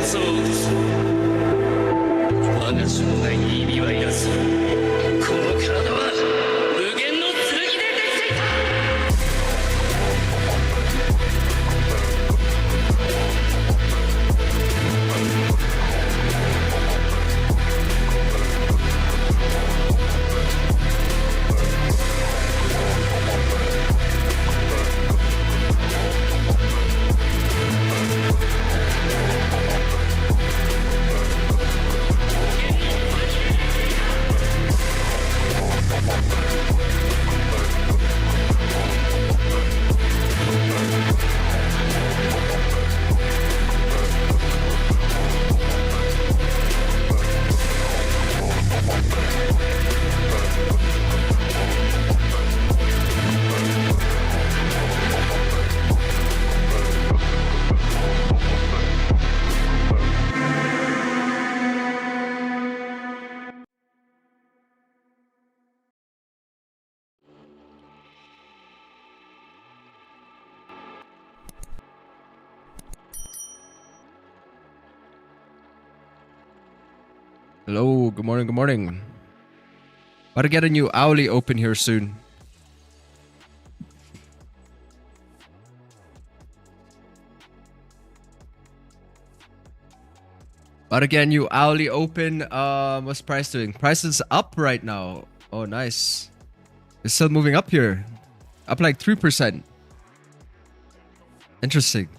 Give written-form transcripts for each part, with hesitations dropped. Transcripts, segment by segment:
想を打つ。我が生涯に意味はいらず、この体は無限の剣でできていた。Hello, good morning, good morning. About to get a new hourly open here soon. About to get a new hourly open. What's price doing? Price is up right now. Oh, nice. It's still moving up here. Up like 3%. Interesting.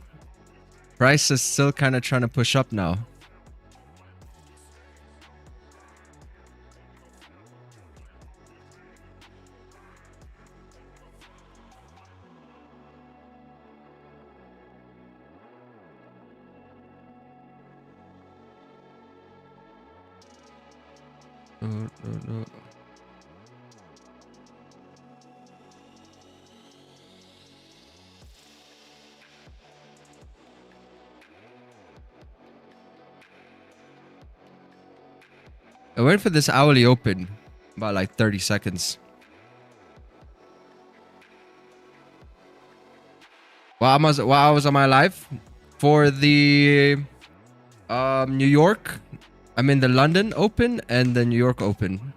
Price is still kind of trying to push up now. No. I wait for this hourly open. About like 30 seconds. While I was on my live for the New York, I'm in the London Open and the New York Open.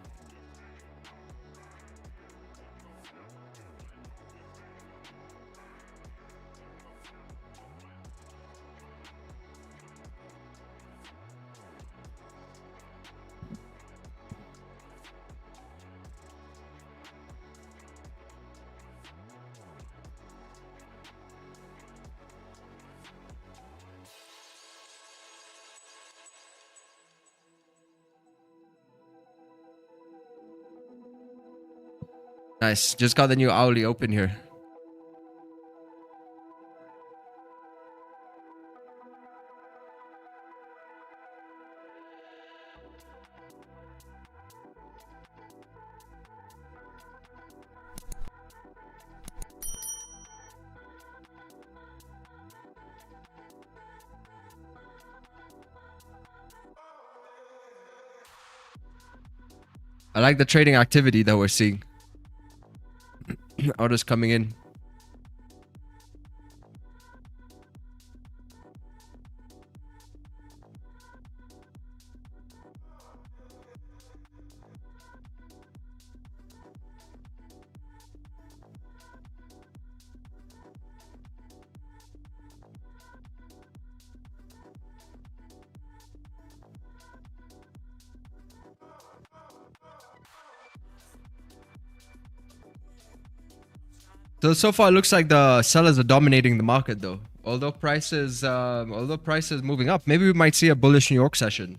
Nice. Just got the new hourly open here. I like the trading activity that we're seeing. Orders coming in. So far it looks like the sellers are dominating the market though. Although price is moving up, maybe we might see a bullish New York session.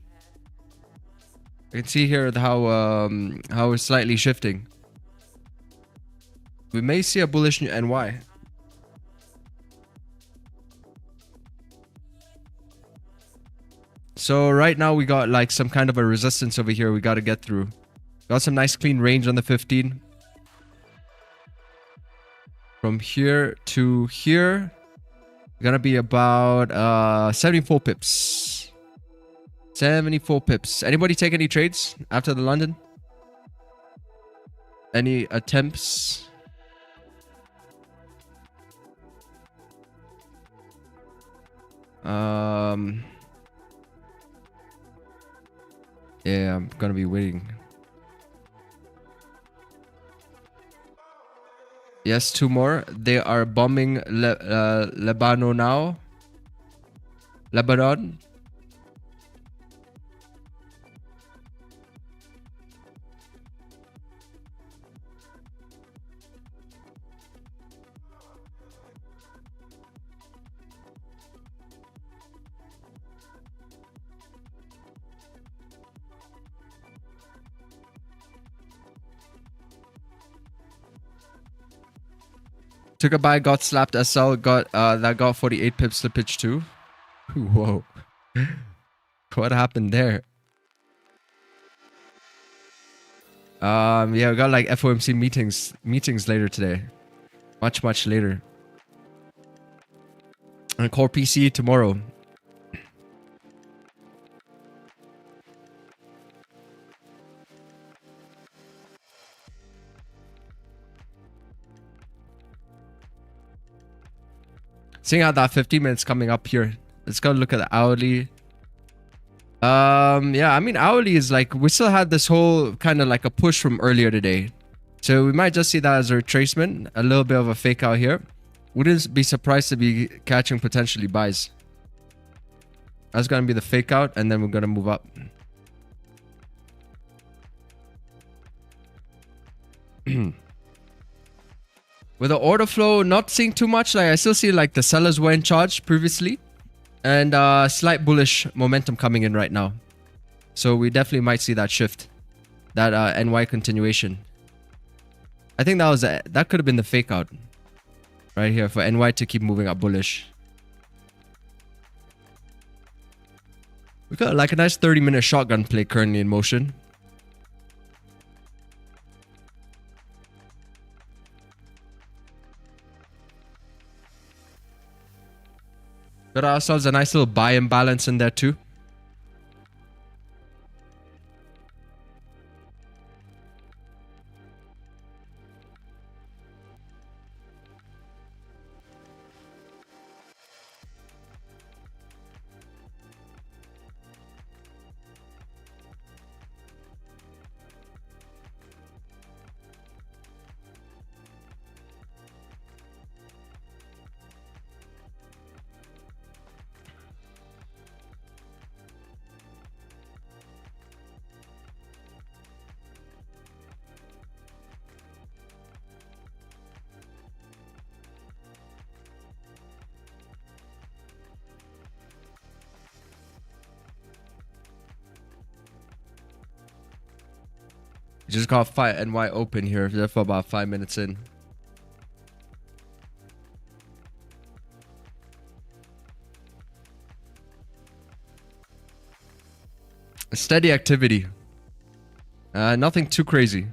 You can see here how it's slightly shifting. We may see a bullish NY. So right now we got like some kind of a resistance over here we got to get through. Got some nice clean range on the 15. From here to here, gonna be about 74 pips. 74 pips. Anybody take any trades after the London? Any attempts? Yeah, I'm gonna be waiting. Yes, 2 more. They are bombing Lebanon now. Lebanon. Took a buy, got slapped. SL got that got 48 pips to pitch 2. Whoa. What happened there? Yeah, we got like FOMC meetings later today. Much later. And core PC tomorrow. Seeing how that 15 minutes coming up here. Let's go look at the hourly. Yeah, I mean hourly is like we still had this whole kind of like a push from earlier today. So we might just see that as a retracement, a little bit of a fake out here. Wouldn't be surprised to be catching potentially buys. That's gonna be the fake out, and then we're gonna move up. With the order flow, not seeing too much. Like I still see like the sellers were in charge previously, and slight bullish momentum coming in right now. So we definitely might see that shift, that NY continuation. I think that could have been the fake out right here for NY to keep moving up bullish. We got like a nice 30-minute shotgun play currently in motion. Got ourselves a nice little buy imbalance in there too. Just got fight NY open here. There for about 5 minutes in. Steady activity. Nothing too crazy.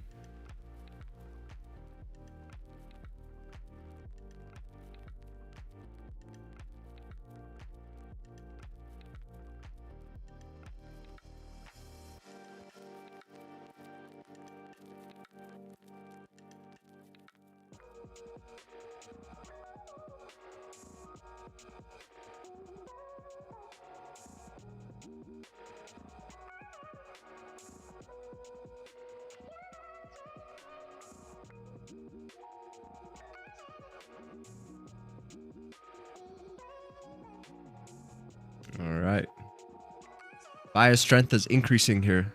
All right. Buyer strength is increasing here.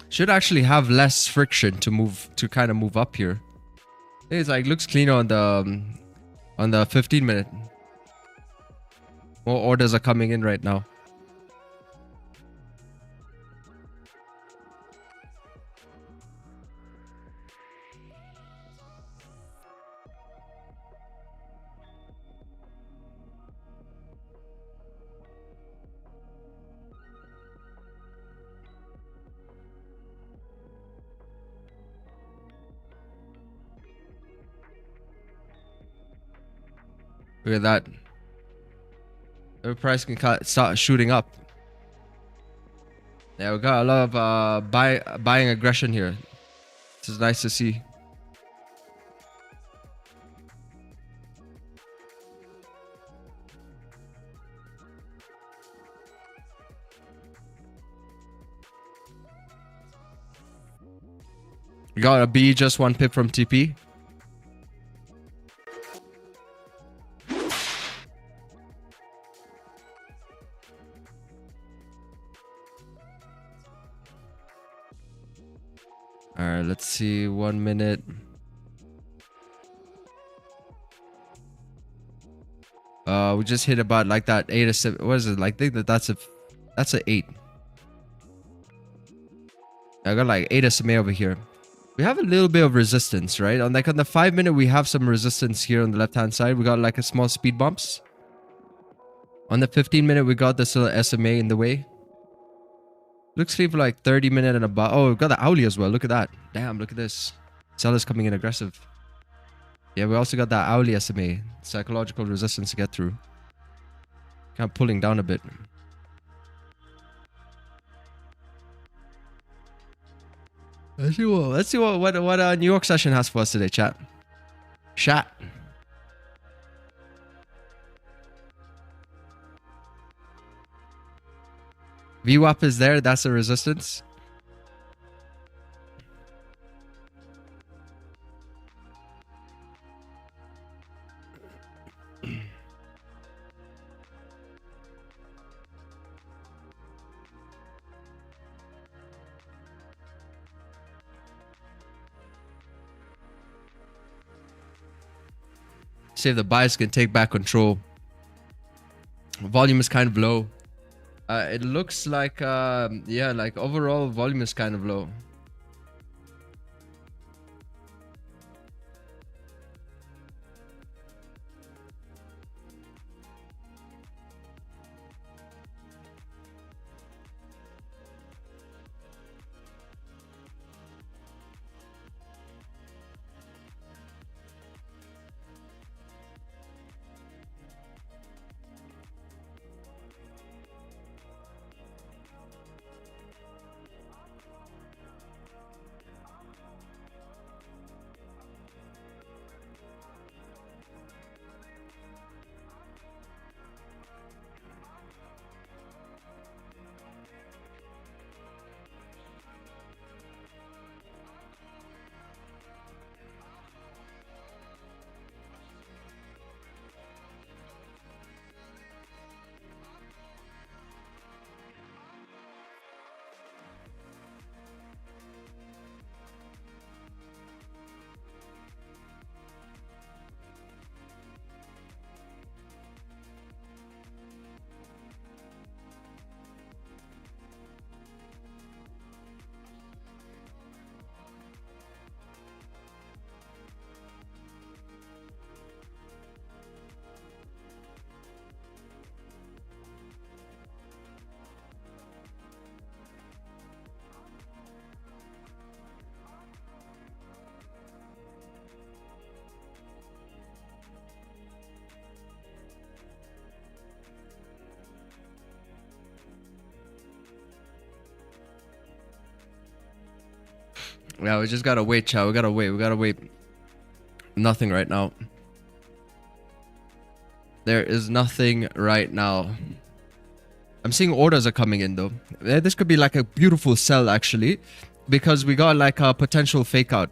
Should actually have less friction to kind of move up here. It's like looks cleaner on the 15 minute. More orders are coming in right now. Look at that. The price can start shooting up. Yeah, we got a lot of buying aggression here. This is nice to see. We got a B just 1 pip from TP. Alright, let's see. 1 minute. We just hit about like that 8 or 7. What is it? Like, I think that's a 8. I got like 8 SMA over here. We have a little bit of resistance, right? On like on the 5 minute, we have some resistance here on the left hand side. We got like a small speed bumps. On the 15 minute, we got this little SMA in the way. Looks like for like 30 minute and above. Oh, we got the Auli as well. Look at that. Damn, look at this. Sellers coming in aggressive. Yeah, we also got that Auli SMA. Psychological resistance to get through. Kind of pulling down a bit. Let's see what New York session has for us today, chat. Chat. VWAP is there. That's a resistance. See if the buyers can take back control. Volume is kind of low. It looks like, yeah, like overall volume is kind of low. Yeah, we just gotta wait, chat. We gotta wait. Nothing right now. There is nothing right now. I'm seeing orders are coming in though. This could be like a beautiful sell actually, because we got like a potential fake out.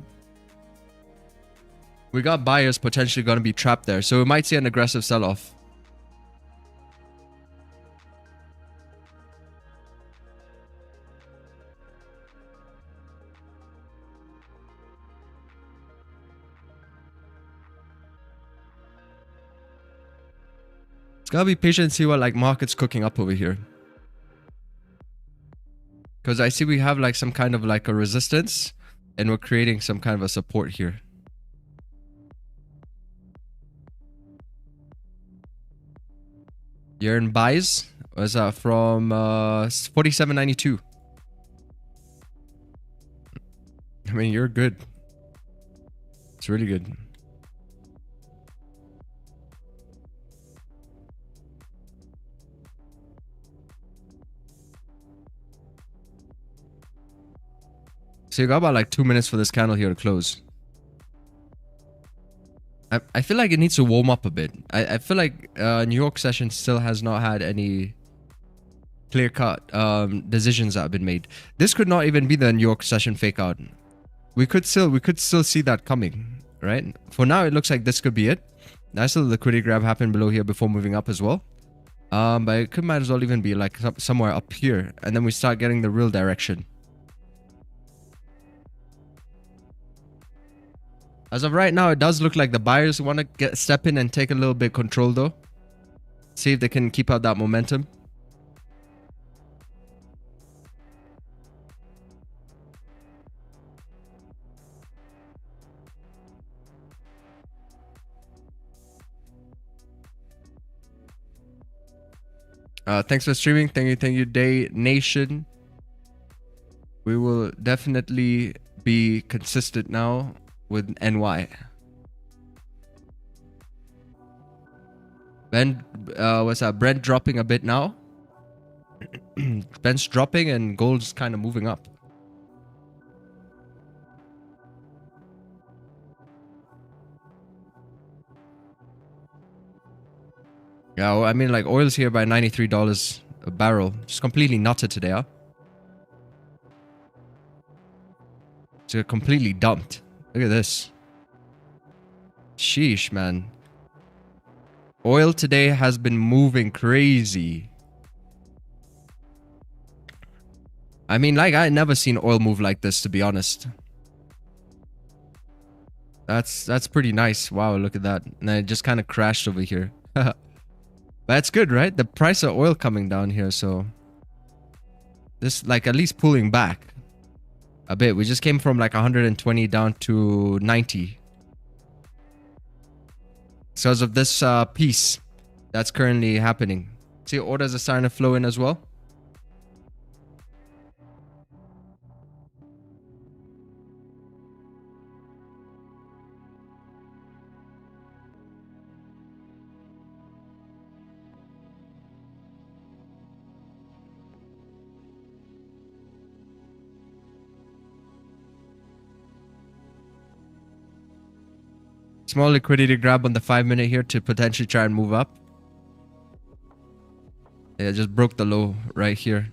We got buyers potentially gonna be trapped there, so we might see an aggressive sell off. Gotta be patient and see what like market's cooking up over here. Because I see we have like some kind of like a resistance and we're creating some kind of a support here. You're in buys. Was that from 47.92? I mean, you're good. It's really good. So you got about like 2 minutes for this candle here to close. I feel like it needs to warm up a bit. I feel like New York session still has not had any clear-cut decisions that have been made. This could not even be the New York session fake out. we could still see that coming, right? For now, it looks like this could be it. Nice little liquidity grab happened below here before moving up as well. But it could might as well even be like somewhere up here, and then we start getting the real direction. As of right now, it does look like the buyers want to step in and take a little bit control though. See if they can keep up that momentum. Thanks for streaming. Thank you, Day Nation. We will definitely be consistent now with NY. What's that? Brent dropping a bit now. Brent's dropping and gold's kind of moving up. Yeah, well, I mean, like, oil's here by $93 a barrel. Just completely nutted today, huh? It's completely dumped. Look at this. Sheesh, man. Oil today has been moving crazy. I mean, like, I never seen oil move like this, to be honest. That's pretty nice. Wow, look at that. And then it just kind of crashed over here. But that's good, right? The price of oil coming down here, so this, like, at least pulling back a bit. We just came from like 120 down to 90. So as of this piece that's currently happening. See, orders are starting to flow in as well. Small liquidity grab on the 5-minute here to potentially try and move up. Yeah, just broke the low right here.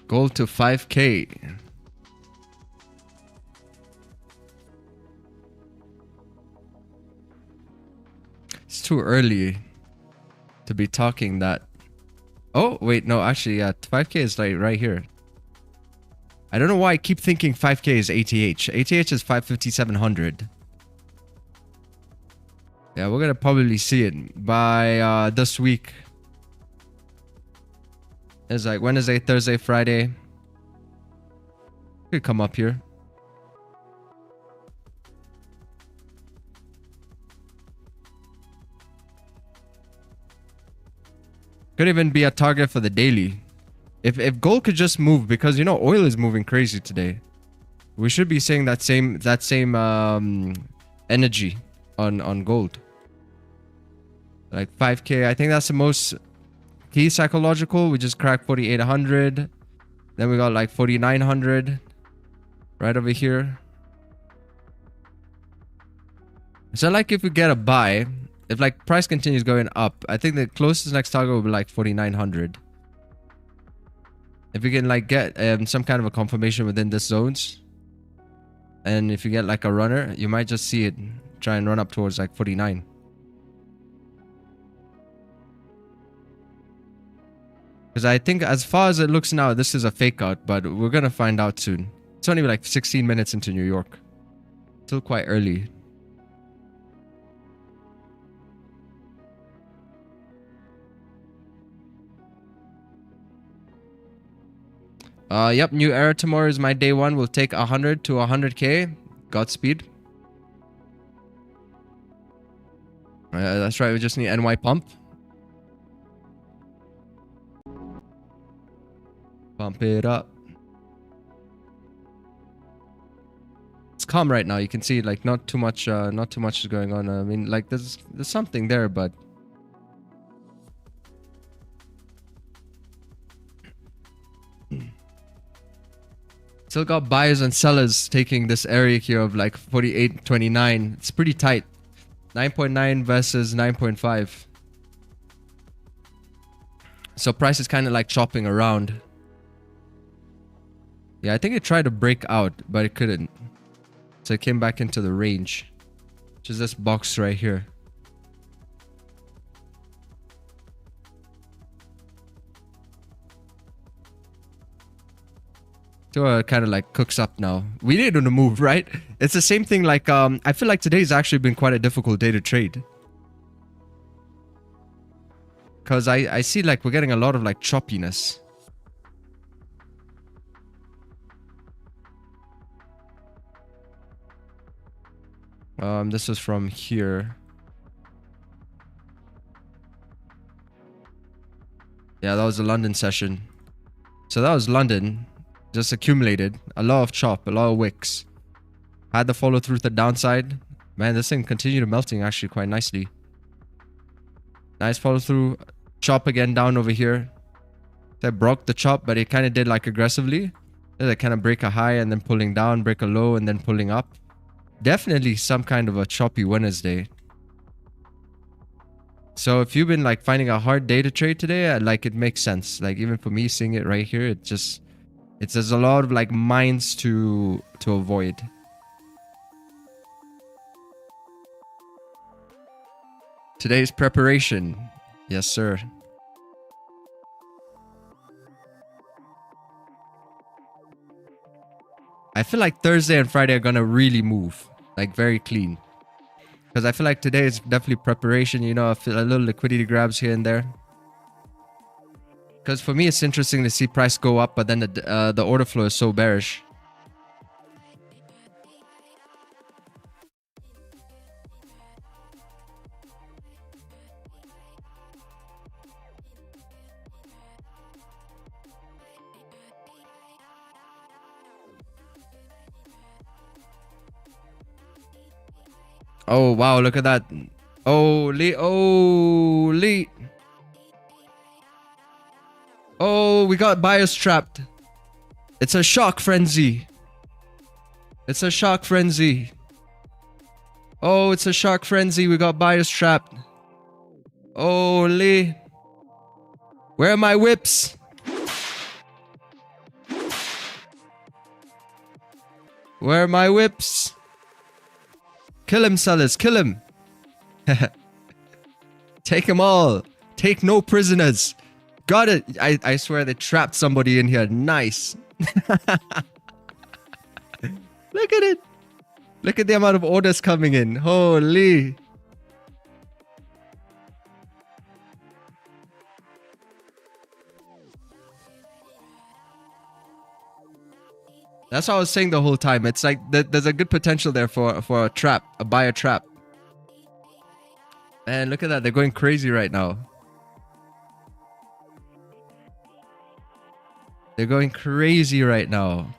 Gold to 5K. It's too early to be talking that. Oh, wait, no, actually, yeah, 5K is like right here. I don't know why I keep thinking 5K is ATH. ATH is 55700. Yeah, we're gonna probably see it by this week. It's like Wednesday, Thursday, Friday. Could come up here. Could even be a target for the daily. If gold could just move, because you know oil is moving crazy today. We should be seeing that same energy on gold. Like 5K, I think that's the most key psychological. We just cracked 4800. Then we got like 4900 right over here. So like if we get a buy, if like price continues going up, I think the closest next target will be like 4900. If we can like get some kind of a confirmation within this zones, and if you get like a runner, you might just see it try and run up towards like 49. Because I think as far as it looks now, this is a fake out, but we're gonna find out soon. It's only like 16 minutes into New York. Still quite early. Yep, new era tomorrow is my day one. We'll take 100 to 100K. Godspeed. That's right, we just need NY pump. Pump it up. It's calm right now. You can see like not too much is going on. I mean, like there's something there, but still got buyers and sellers taking this area here of like 48.29. It's pretty tight. 9.9 versus 9.5. So price is kind of like chopping around. Yeah, I think it tried to break out, but it couldn't. So it came back into the range, which is this box right here. So it kind of like cooks up now. We need to move, right? It's the same thing like, I feel like today's actually been quite a difficult day to trade. Because I see like we're getting a lot of like choppiness. This was from here. Yeah, that was the London session. So that was London. Just accumulated. A lot of chop, a lot of wicks. Had the follow through to the downside. Man, this thing continued melting actually quite nicely. Nice follow through. Chop again down over here. So I broke the chop, but it kind of did like aggressively. Then I kind of break a high and then pulling down, break a low and then pulling up. Definitely some kind of a choppy Wednesday. So if you've been like finding a hard day to trade today, like it makes sense. Like even for me seeing it right here, there's a lot of like mines to avoid. Today's preparation. Yes, sir. I feel like Thursday and Friday are gonna really move. Like very clean. Because I feel like today is definitely preparation, you know, I feel a little liquidity grabs here and there. Because for me, it's interesting to see price go up, but then the order flow is so bearish. Oh, wow, look at that. Holy. Oh, we got buyers trapped. It's a shock frenzy. It's a shock frenzy. Oh, it's a shock frenzy. We got buyers trapped. Holy. Where are my whips? Where are my whips? Kill him, sellers. Kill him. Take them all. Take no prisoners. Got it. I swear they trapped somebody in here. Nice. Look at it. Look at the amount of orders coming in. Holy. That's what I was saying the whole time. It's like there's a good potential there for a trap, a buyer trap. Man, look at that. They're going crazy right now. They're going crazy right now.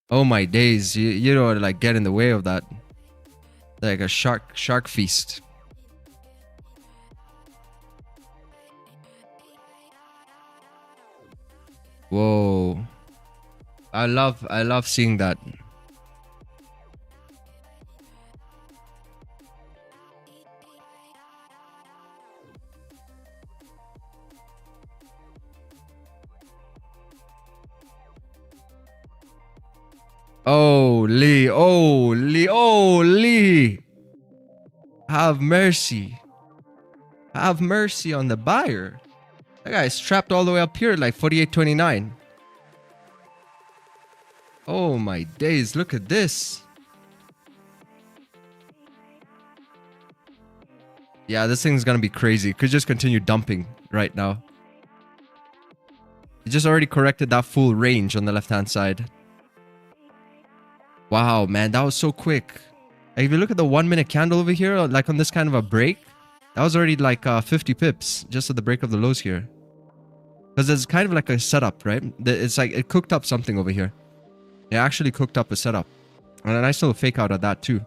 Oh my days. You don't like get in the way of that. Like a shark feast. Whoa. I love seeing that. Holy. Have mercy. Have mercy on the buyer. That guy's trapped all the way up here at like 48.29. Oh my days, look at this. Yeah, this thing's gonna be crazy. Could just continue dumping right now. It just already corrected that full range on the left-hand side. Wow, man, that was so quick. Like, if you look at the 1 minute candle over here, like on this kind of a break, that was already like 50 pips just at the break of the lows here. Because it's kind of like a setup, right? It's like it cooked up something over here. It actually cooked up a setup. And a nice little fake out of that too.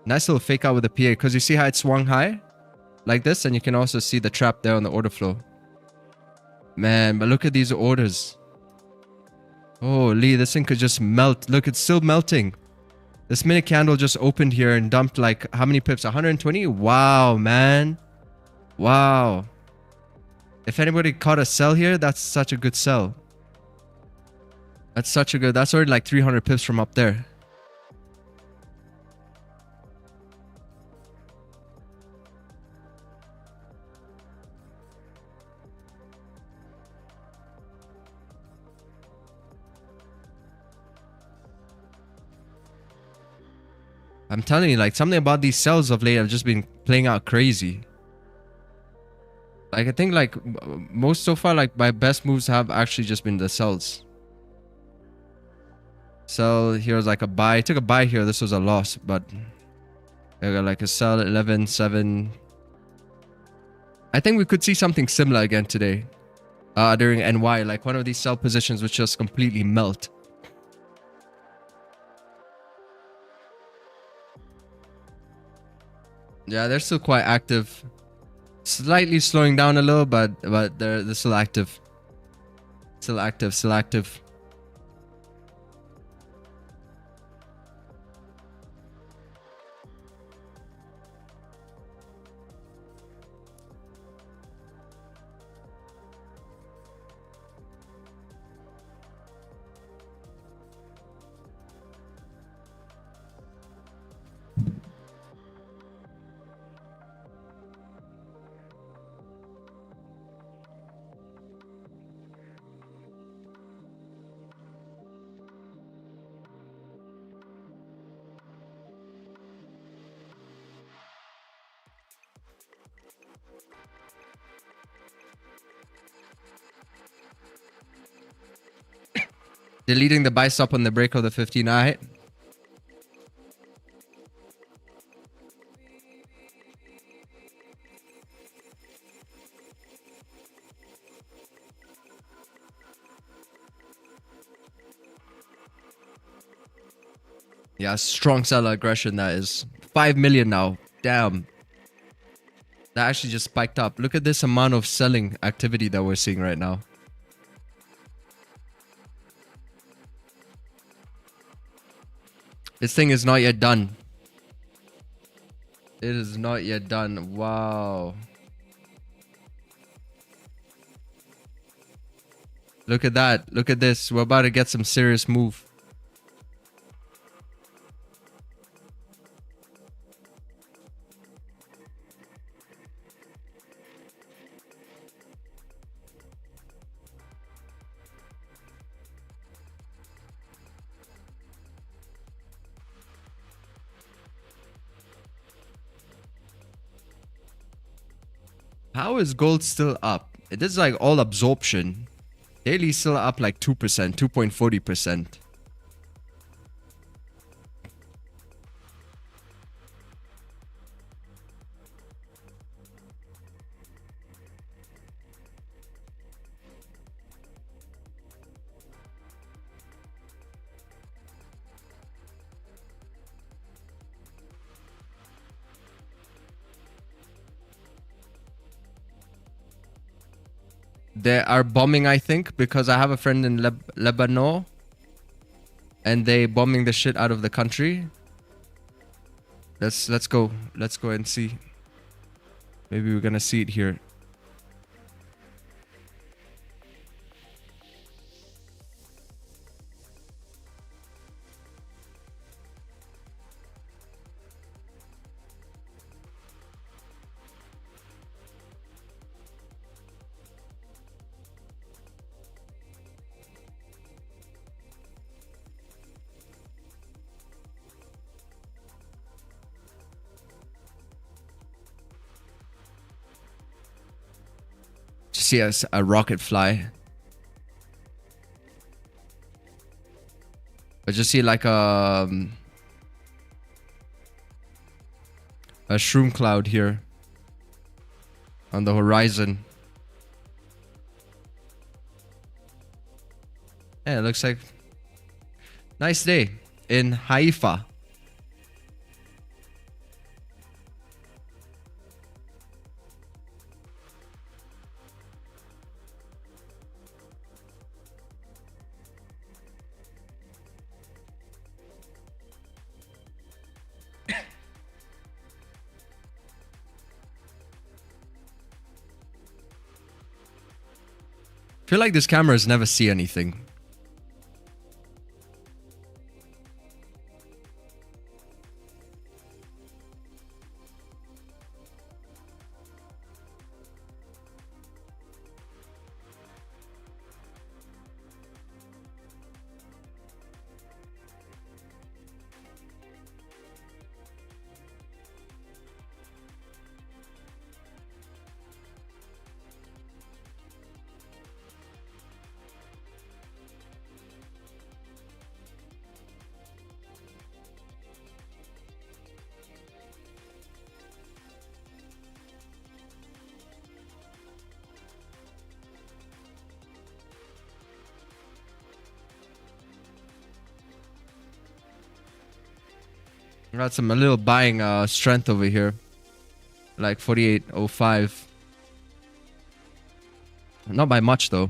Nice little fake out with the PA. Because you see how it swung high? Like this. And you can also see the trap there on the order flow. Man, but look at these orders. Holy, this thing could just melt. Look, it's still melting. This minute candle just opened here and dumped like how many pips? 120? Wow, man. Wow. If anybody caught a sell here, that's such a good sell. That's already like 300 pips from up there. I'm telling you, like, something about these sells of late have just been playing out crazy. Like, I think, like, most so far, like, my best moves have actually just been the sells. Sell here was like a buy. I took a buy here. This was a loss, but I got like a sell at 11.7. I think we could see something similar again today during NY. Like, one of these sell positions which just completely melt. Yeah, they're still quite active. Slightly slowing down a little, but they're still active. Still active. Deleting the buy stop on the break of the 15. Alright. Yeah, strong seller aggression that is. 5 million now. Damn. That actually just spiked up. Look at this amount of selling activity that we're seeing right now. This thing is not yet done. It is not yet done. Wow. Look at that. Look at this. We're about to get some serious move. How is gold still up? It is like all absorption. Daily still up like 2%, 2.40%. They are bombing, I think, because I have a friend in Lebanon and they bombing the shit out of the country. Let's go and see. Maybe we're gonna see it here. See a rocket fly. I just see like a shroom cloud here on the horizon. Yeah, it looks like nice day in Haifa. I feel like these cameras never see anything. Got some a little buying strength over here, like 48.05. Not by much though.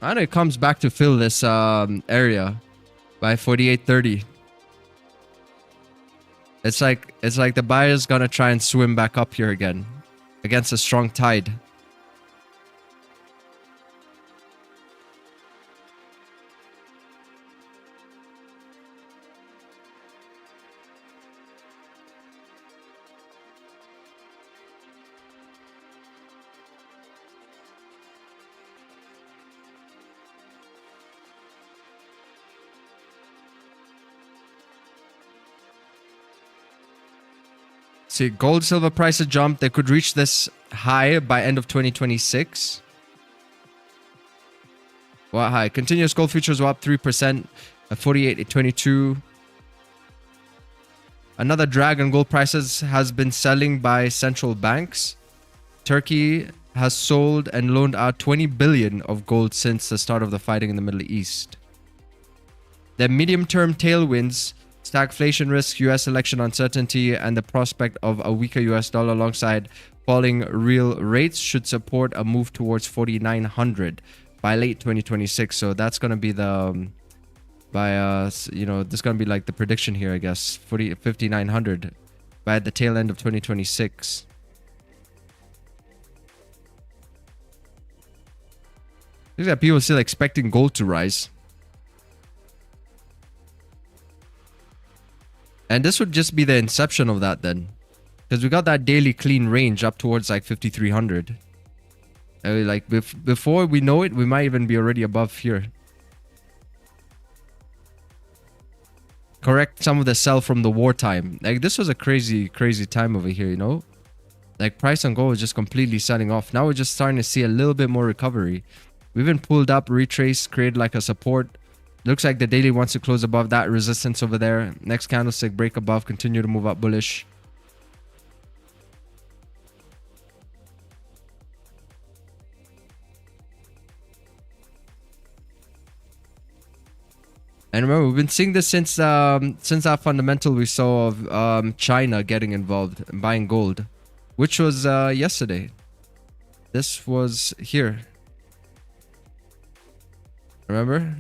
And it comes back to fill this area by 48.30. It's like the buyer's gonna try and swim back up here again against a strong tide. See, gold, silver prices jumped. They could reach this high by end of 2026. What high? Continuous gold futures were up 3% at 48.22. Another drag on gold prices has been selling by central banks. Turkey has sold and loaned out 20 billion of gold since the start of the fighting in the Middle East. The medium-term tailwinds, stagflation risk, US election uncertainty, and the prospect of a weaker US dollar alongside falling real rates should support a move towards 4,900 by late 2026. So that's going to be the this is going to be like the prediction here, I guess. 5,900 by the tail end of 2026. Looks like people still expecting gold to rise. And this would just be the inception of that then. Because we got that daily clean range up towards like 5,300. Like before we know it, we might even be already above here. Correct some of the sell from the wartime. Like this was a crazy time over here, you know? Like price on gold was just completely selling off. Now we're just starting to see a little bit more recovery. We've been pulled up, retraced, created like a support. Looks like the daily wants to close above that resistance over there. Next candlestick break above, continue to move up bullish. And remember, we've been seeing this since that fundamental we saw of China getting involved and buying gold, which was yesterday. This was here. Remember?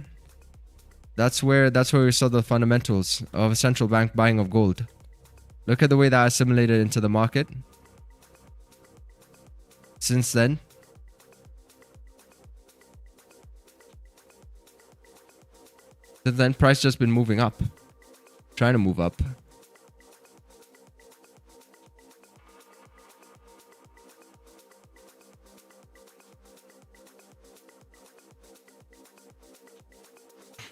That's where we saw the fundamentals of a central bank buying of gold. Look at the way that assimilated into the market. Since then. Since then, price just been moving up. Trying to move up.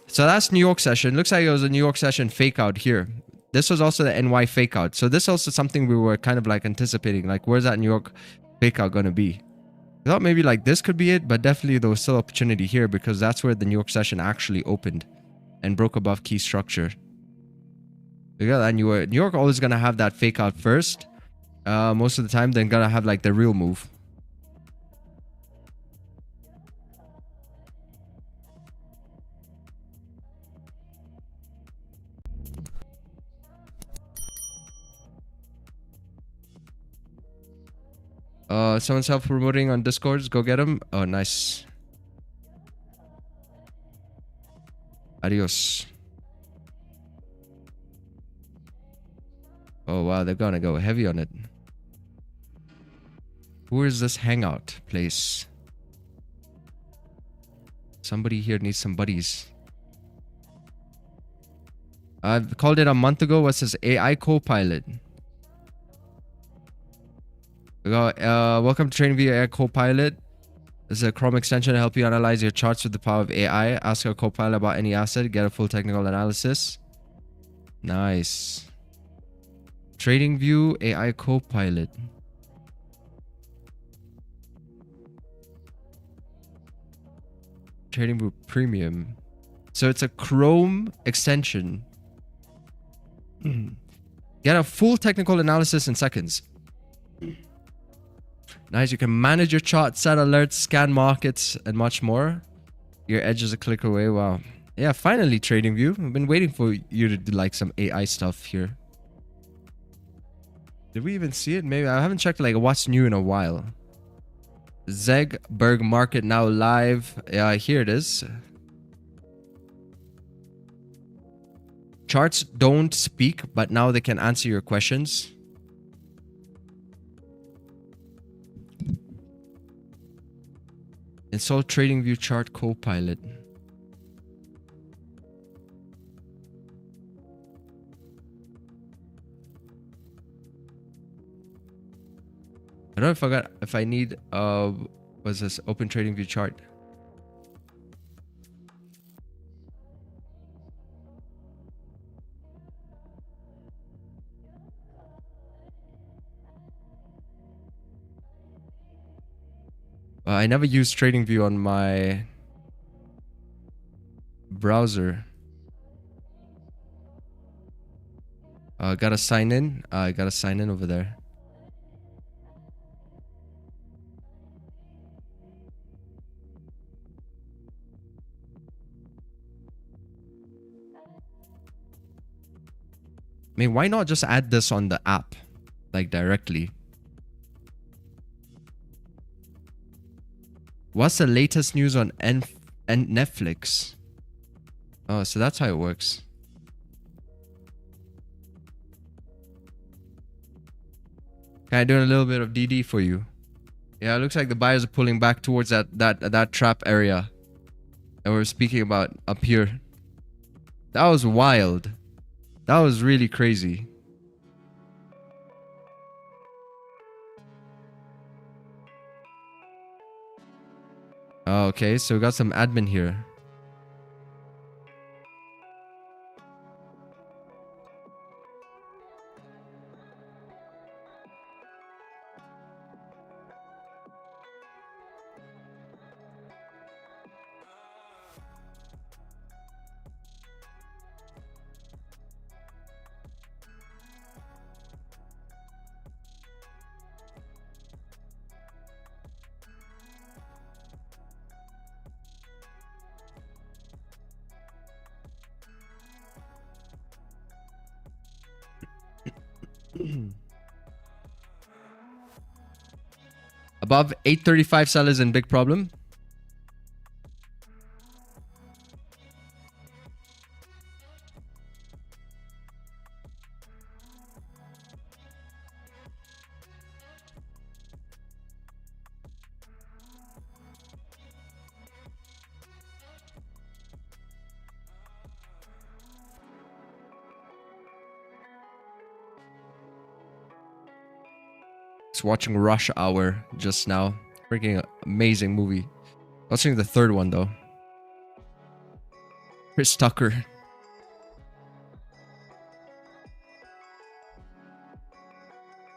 So that's New York session. Looks like it was a New York session fake out here. This was also the NY fake out. So this is also something we were kind of like anticipating. Like, where's that New York fake out going to be? I thought maybe like this could be it, but definitely there was still opportunity here because that's where the New York session actually opened and broke above key structure. We got that New York always going to have that fake out first. Most of the time, then going to have like the real move. Someone's self-promoting on Discord. Go get him. Oh, nice. Adios. Oh, wow. They're gonna go heavy on it. Who is this hangout place? Somebody here needs some buddies. I've called it a month ago. What's this? AI Copilot. We got, welcome to TradingView AI Copilot. This is a Chrome extension to help you analyze your charts with the power of AI. Ask your Copilot about any asset. Get a full technical analysis. Nice. TradingView AI Copilot. TradingView Premium. So it's a Chrome extension. Get a full technical analysis in seconds. Nice. You can manage your chart, set alerts, scan markets, and much more. Your edge is a click away. Wow. Yeah, finally, TradingView. I've been waiting for you to do like some AI stuff here. Did we even see it? Maybe I haven't checked like what's new in a while. Zegberg Market now live. Yeah, here it is. Charts don't speak, but now they can answer your questions. Install TradingView Chart Copilot. I don't know if I need what's this? Open TradingView chart. I never use TradingView on my browser. Gotta sign in. I gotta sign in over there. I mean, why not just add this on the app, like directly? What's the latest news on Netflix? Oh, so that's how it works. Can I do a little bit of DD for you? Yeah, it looks like the buyers are pulling back towards that trap area that we're speaking about up here. That was wild. That was really crazy. Oh, okay, so we got some admin here. Above 835 sellers in big problem. Watching Rush Hour just now. Freaking amazing movie. Watching the third one though. Chris Tucker.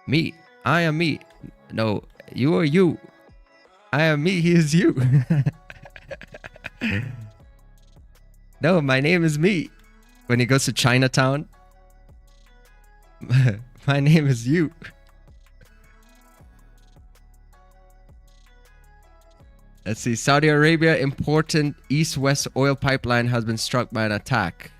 Me. I am me. No, you are you. I am me. He is you. No, my name is me. When he goes to Chinatown. My name is you. Let's see. Saudi Arabia important east-west oil pipeline has been struck by an attack.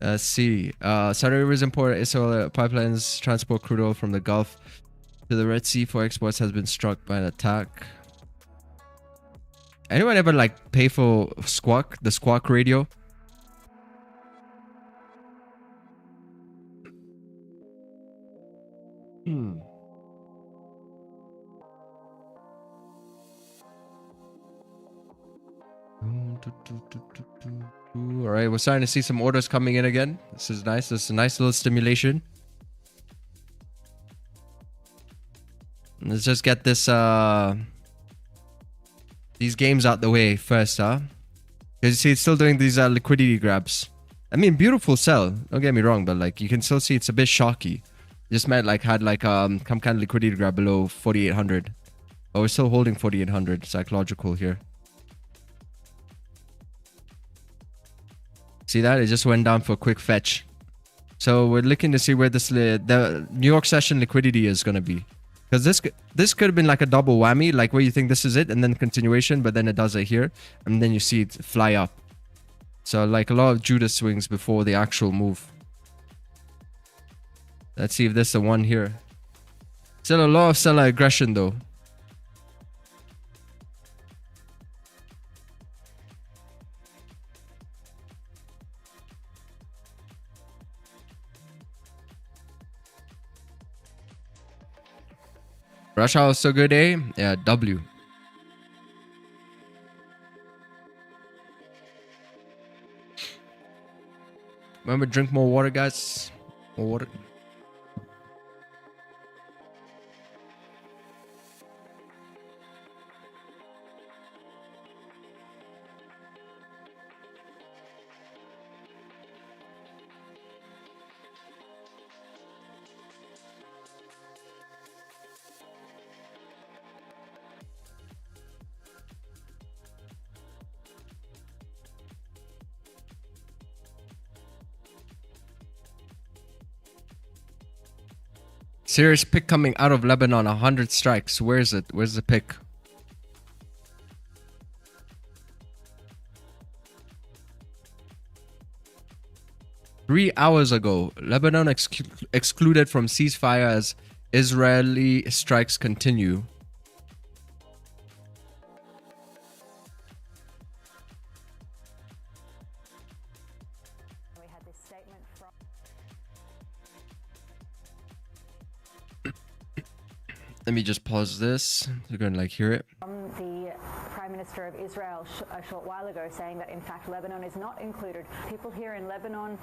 Let's see. Saudi Arabia's import Israel pipelines transport crude oil from the Gulf to the Red Sea for exports has been struck by an attack. Anyone ever like pay for Squawk, the Squawk radio? Hmm. All right, we're starting to see some orders coming in again. This is nice. This is a nice little stimulation. Let's just get this these games out the way first, huh? Because you see, it's still doing these liquidity grabs. I mean, beautiful sell. Don't get me wrong, but like you can still see it's a bit shocky. Just meant like had like some kind of liquidity grab below 4,800, but we're still holding 4,800. Psychological here. See that? It just went down for a quick fetch. So we're looking to see where this the New York session liquidity is going to be. Because this could have been like a double whammy, like where you think this is it and then continuation, but then it does it here. And then you see it fly up. So like a lot of Judas swings before the actual move. Let's see if this is the one here. Still a lot of seller aggression though. Rush hour so good, eh? Yeah, W. Remember, drink more water, guys. More water. Serious pick coming out of Lebanon, 100 strikes. Where is it? Where's the pick? Three hours ago, Lebanon excluded from ceasefire as Israeli strikes continue. We had this statement from Let me just pause this. You're gonna like hear it. the Prime Minister of Israel a short while ago, saying that in fact Lebanon is not included. People here in Lebanon,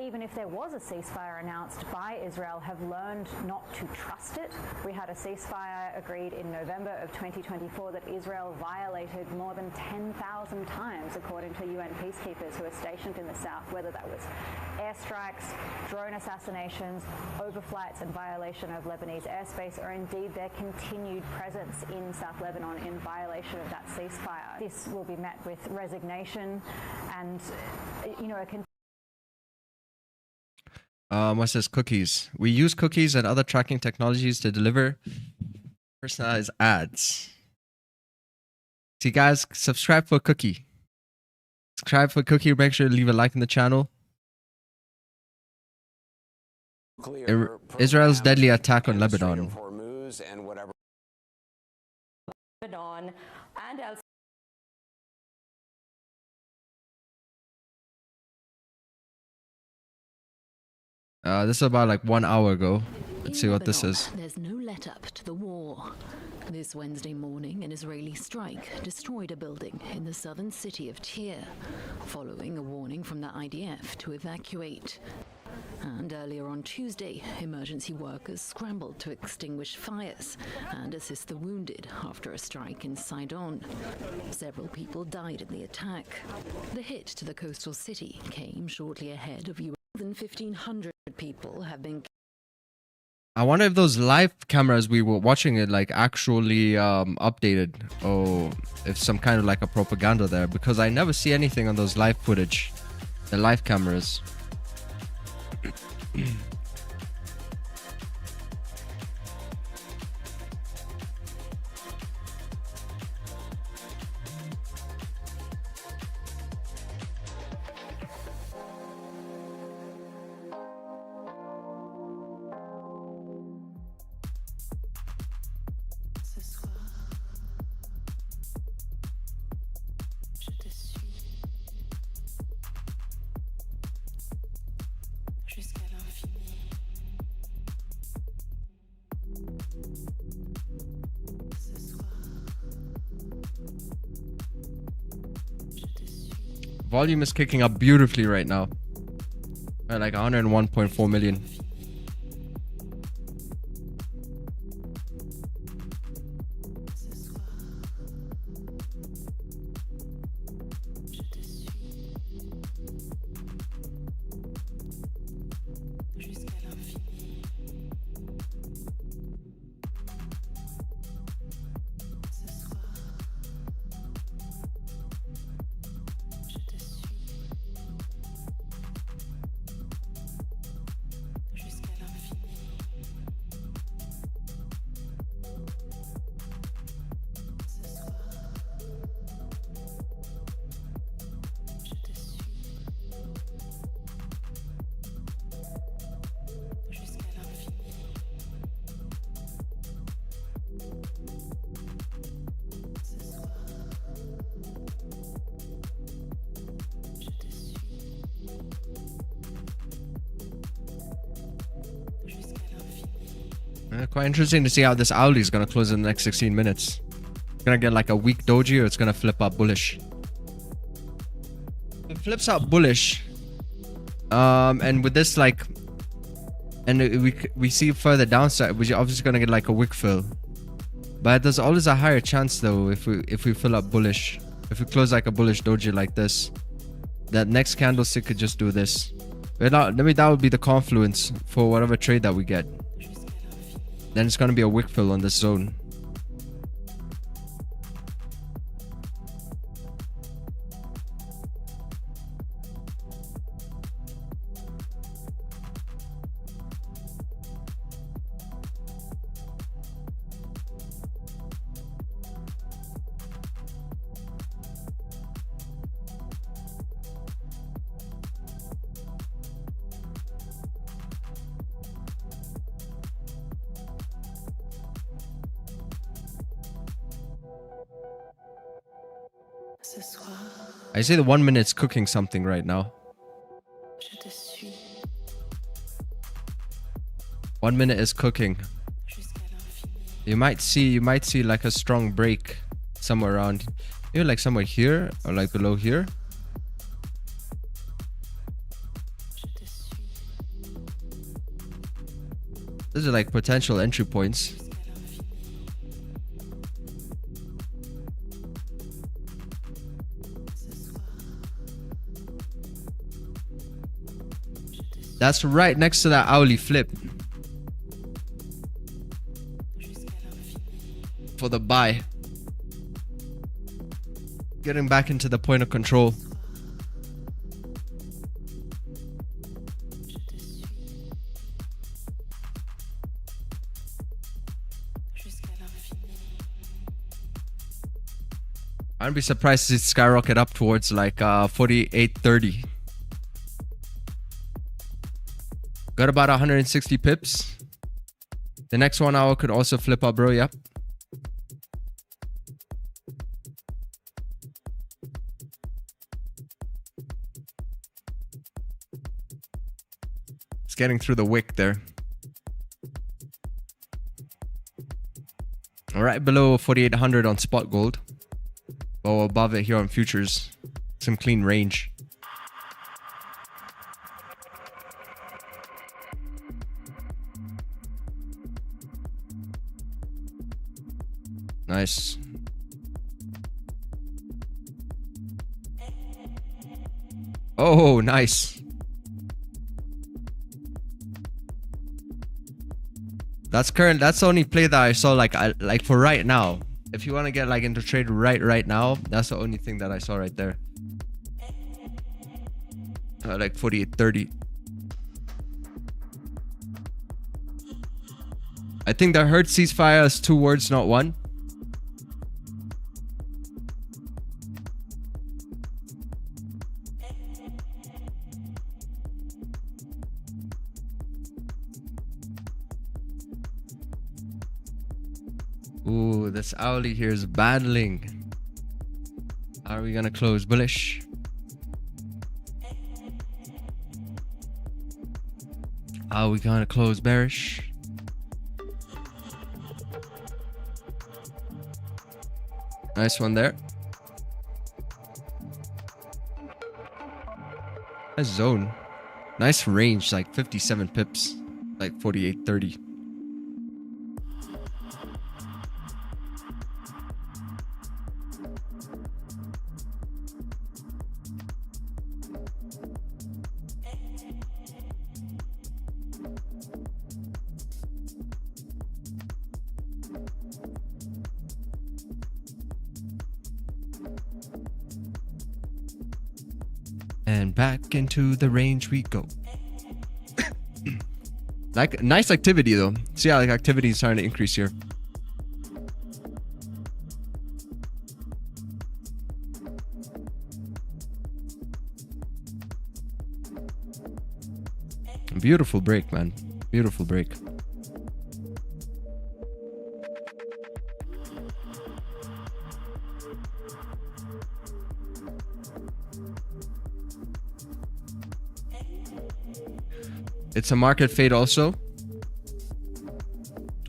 even if there was a ceasefire announced by Israel, have learned not to trust it. We had a ceasefire agreed in November of 2024 that Israel violated more than 10,000 times, according to UN peacekeepers who are stationed in the south, whether that was airstrikes, drone assassinations, overflights and violation of Lebanese airspace, or indeed their continued presence in South Lebanon in violation of that ceasefire. This will be met with resignation and, you know, What's this? Cookies. We use cookies and other tracking technologies to deliver personalized ads. See, guys, subscribe for a cookie. Subscribe for a cookie. Make sure to leave a like in the channel. Israel's deadly attack on Lebanon. Lebanon and elsewhere. This is about like 1 hour ago. Let's see what this Lebanon, is. There's no let up to the war. This Wednesday morning, an Israeli strike destroyed a building in the southern city of Tyre, following a warning from the IDF to evacuate. And earlier on Tuesday, emergency workers scrambled to extinguish fires and assist the wounded after a strike in Sidon. Several people died in the attack. The hit to the coastal city came shortly ahead of more than 1,500 people have been. I wonder if those live cameras we were watching it like actually updated, or if some kind of like a propaganda there, because I never see anything on those live footage, the live cameras. Ce soir, je te suis jusqu'à l'infini. Ce soir, je te suis. Volume is kicking up beautifully right now. At like 101.4 million. Ce soir, je te suis. Jusqu'à l'infini. Ce soir, je te suis. Jusqu'à l'infini. Ce soir, je te suis. Jusqu'à l'infini. Ce soir, je te suis. Jusqu'à l'infini. Quite interesting to see how this Audi is gonna close in the next 16 minutes. It's gonna get like a weak doji, or it's gonna flip up bullish. If it flips up bullish, and with this like, and we see further downside, we're obviously gonna get like a wick fill. But there's always a higher chance though if we fill up bullish. If we close like a bullish doji like this, that next candlestick could just do this. But maybe that would be the confluence for whatever trade that we get. Then it's gonna be a wick fill on this zone. Ce soir, I say the 1 minute's cooking something right now. je te suis. 1 minute is cooking. Jusqu'à l'infini. You might see like a strong break somewhere around, maybe like somewhere here or like below here. Je te suis. These are like potential entry points. Jusqu'à l'infini. Ce soir, je te suis. That's right next to that Auli flip Jusqu'à l'infini. for the buy. Getting back into the point of control. Je te suis. Jusqu'à l'infini. I'd be surprised to see it skyrocket up towards like 48.30. Got about 160 pips. The next 1 hour could also flip up, bro. Yep. It's getting through the wick there. Right below 4,800 on spot gold. Oh, above it here on futures. Some clean range. Nice. Oh, nice. That's current. That's the only play that I saw like for right now. If you want to get like into trade right now, that's the only thing that I saw right there. Like 48.30. I think the hurt ceasefire is 2 words, not 1. Ooh, this Auli here is battling. Are we gonna close bullish? Are we gonna close bearish? Nice one there. Nice zone. Nice range, like 57 pips. Like 48.30. And back into the range we go. Like nice activity though. See how like activity is starting to increase here. Beautiful break, man. Beautiful break. It's a market fade also.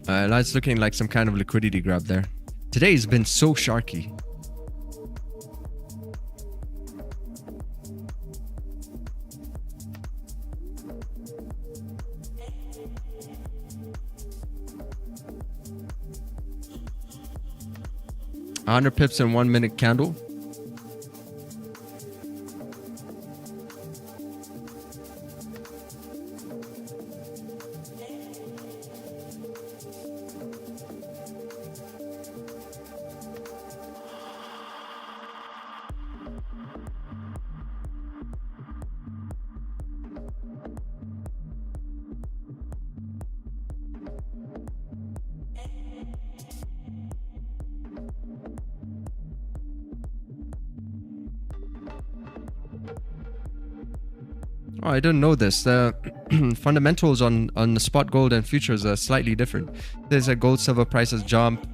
It's looking like some kind of liquidity grab there. Today's been so sharky. $100 pips in 1 minute candle. Oh, I didn't know this. The fundamentals on the spot gold and futures are slightly different. There's a gold silver prices jump,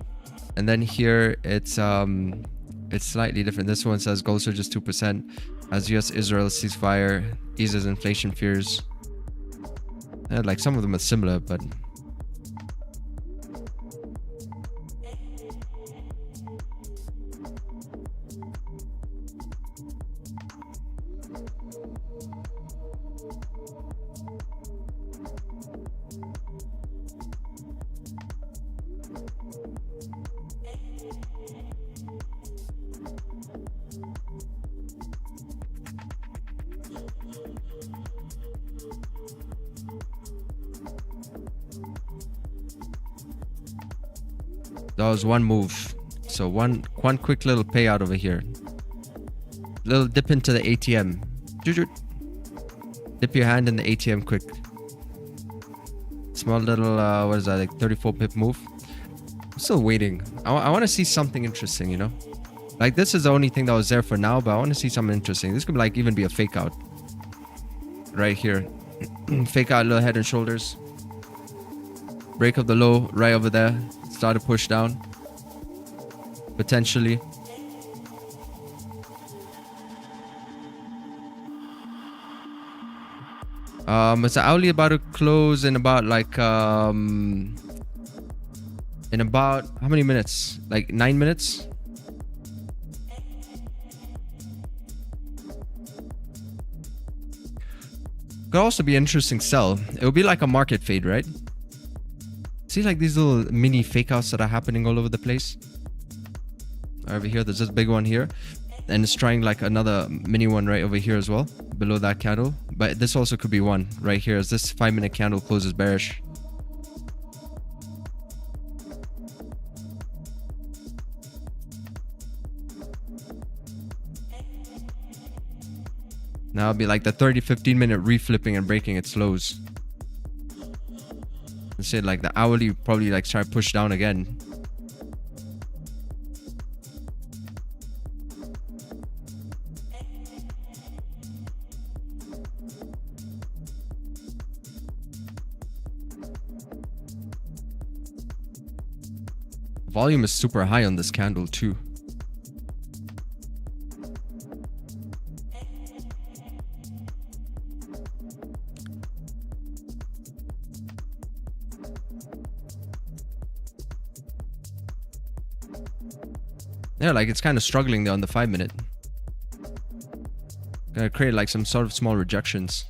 and then here it's slightly different. This one says gold surges 2% as US Israel ceasefire eases inflation fears. Like some of them are similar, but that was one move. So one quick little payout over here. Little dip into the ATM. Dip your hand in the ATM quick. Small little what is that, like 34 pip move. I'm still waiting. I want to see something interesting, you know. Like this is the only thing that was there for now, but I want to see something interesting. This could like even be a fake out right here. Fake out, little head and shoulders. Break of the low right over there. Start to push down. Potentially. It's hourly about to close in about like in about how many minutes? Like 9 minutes. Could also be an interesting sell. It would be like a market fade, right? See like these little mini fake outs that are happening all over the place. Over here, there's this big one here. And it's trying like another mini one right over here as well. Below that candle. But this also could be one right here as this 5 minute candle closes bearish. Now it'll be like the 30-15 minute reflipping and breaking its lows. And say like the hourly probably like try to push down again. Volume is super high on this candle too. Yeah, like it's kind of struggling there on the 5 minute. Gonna create like some sort of small rejections.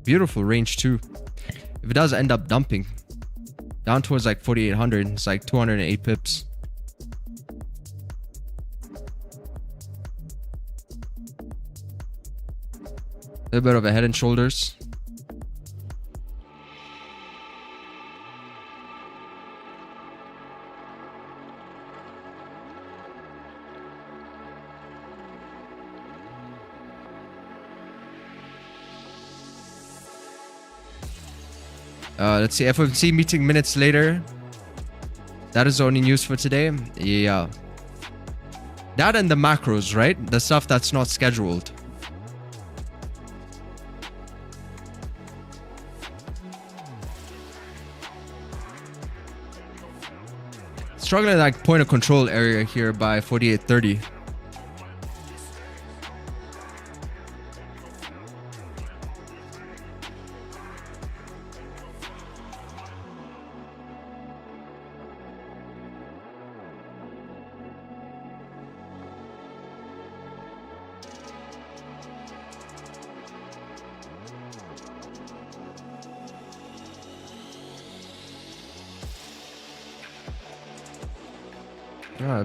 Beautiful range too. If it does end up dumping down towards like 4,800, it's like 208 pips. A little bit of a head and shoulders. Let's see, FOMC meeting minutes later. That is the only news for today. Yeah. That and the macros, right? The stuff that's not scheduled. Struggling at like point of control area here by 48.30.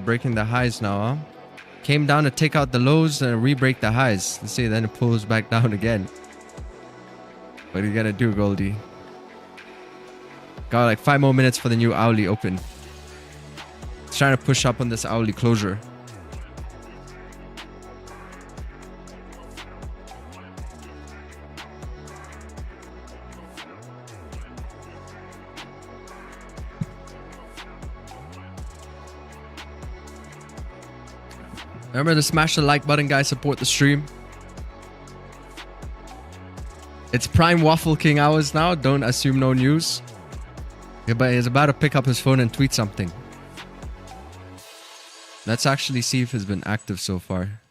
Breaking the highs now, huh? Came down to take out the lows and re-break the highs. Let's see, then it pulls back down again. What are you gonna do, Goldie? Got like 5 more minutes for the new hourly open. It's trying to push up on this hourly closure. Remember to smash the like button, guys. Support the stream. It's prime Waffle King hours now. Don't assume no news. Yeah, but he's about to pick up his phone and tweet something. Let's actually see if he's been active so far.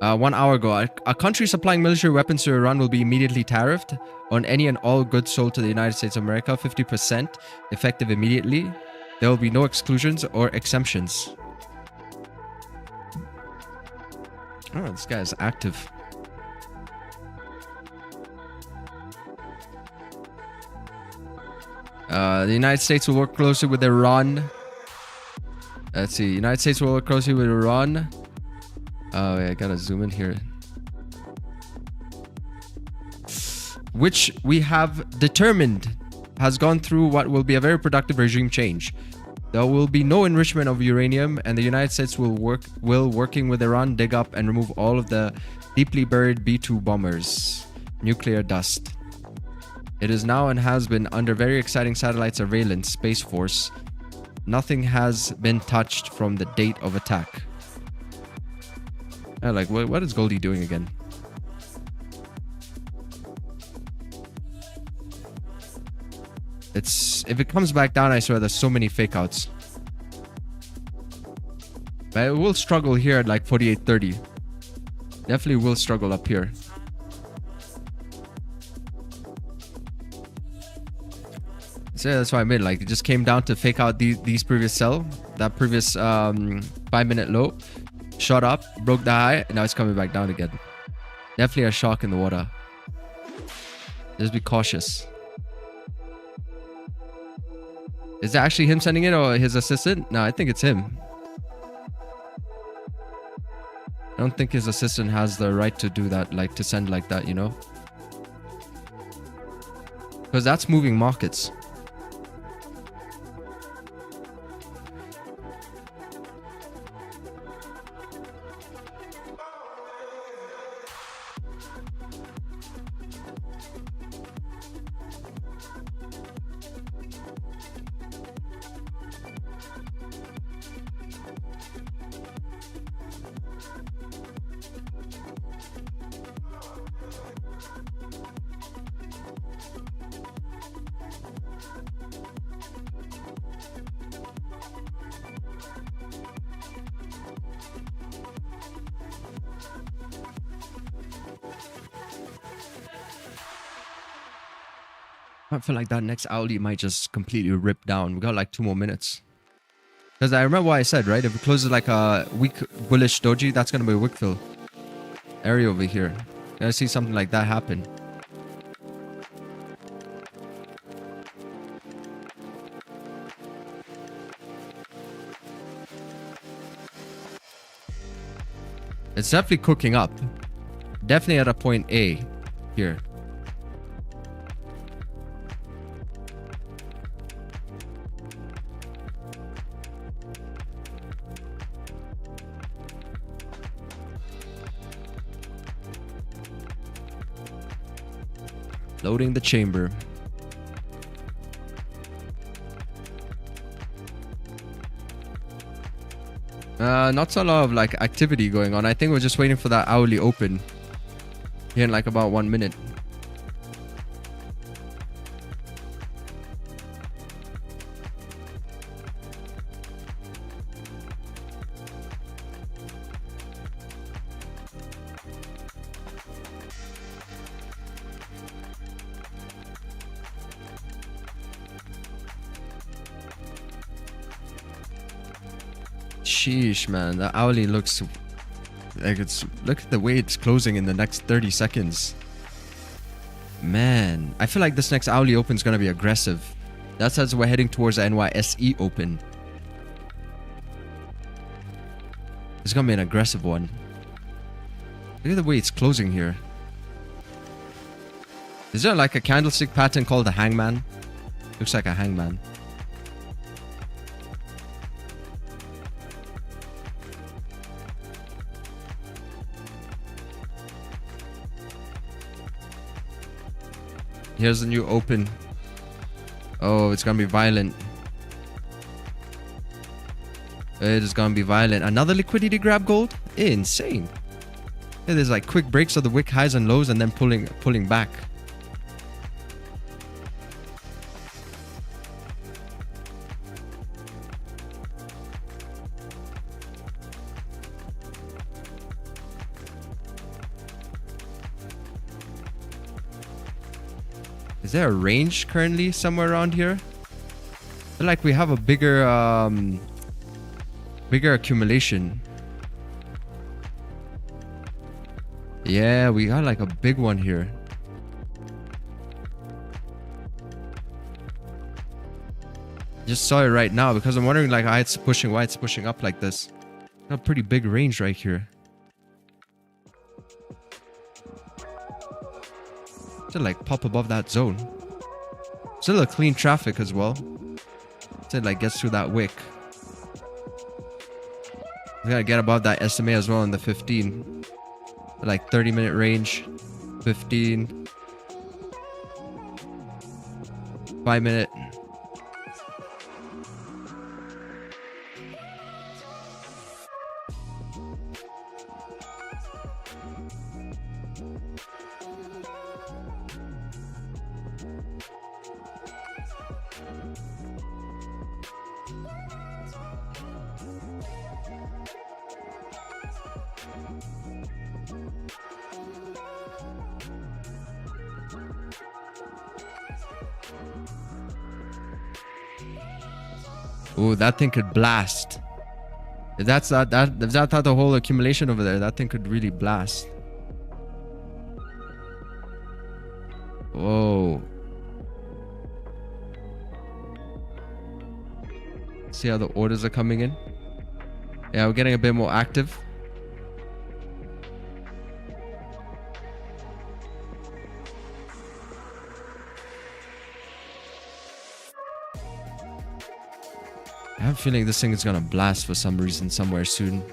1 hour ago, a country supplying military weapons to Iran will be immediately tariffed on any and all goods sold to the United States of America, 50%, effective immediately. There will be no exclusions or exemptions. Oh, this guy is active. The United States will work closely with Iran. Let's see. United States will work closely with Iran. Oh, yeah, I gotta zoom in here. Which we have determined has gone through what will be a very productive regime change. There will be no enrichment of uranium, and the United States will working with Iran dig up and remove all of the deeply buried B-2 bombers, nuclear dust. It is now and has been under very exciting satellite surveillance, Space Force. Nothing has been touched from the date of attack. Like, what is Goldie doing again? If it comes back down, I swear there's so many fake outs. But it will struggle here at like 48.30. Definitely will struggle up here. So yeah, that's why I made like it just came down to fake out these previous sell, that previous 5 minute low. Shot up, broke the high, and now it's coming back down again. Definitely a shock in the water. Just be cautious. Is that actually him sending it or his assistant? No, I think it's him. I don't think his assistant has the right to do that, like to send like that, you know? Because that's moving markets. I feel like that next hourly might just completely rip down. We got like 2 more minutes. Because I remember what I said, right? If it closes like a weak bullish doji, that's going to be a wick fill area over here. Gotta see something like that happen. It's definitely cooking up. Definitely at a point A here. Loading the chamber. Not so lot of like activity going on. I think we're just waiting for that hourly open here in like about 1 minute. Sheesh, man, the hourly looks like it's, look at the way it's closing in the next 30 seconds. Man, I feel like this next hourly open is going to be aggressive. That's as we're heading towards the NYSE open. It's going to be an aggressive one. Look at the way it's closing here. Is there like a candlestick pattern called the hangman? Looks like a hangman. Here's the new open. Oh, it's gonna be violent. It is gonna be violent. Another liquidity grab gold? Insane. Yeah, there's like quick breaks of the wick highs and lows and then pulling back. Is there a range currently somewhere around here? I feel like we have a bigger accumulation. Yeah, we got like a big one here. Just saw it right now because I'm wondering like why it's pushing up like this. Got a pretty big range right here. To like pop above that zone. Still a clean traffic as well. Till like gets through that wick. We gotta get above that SMA as well in the 15. Like 30-minute range. 15. 5-minute. Ooh, that thing could blast. If that's not the whole accumulation over there, that thing could really blast. Whoa. See how the orders are coming in? Yeah, we're getting a bit more active. I have a feeling this thing is gonna blast for some reason somewhere soon.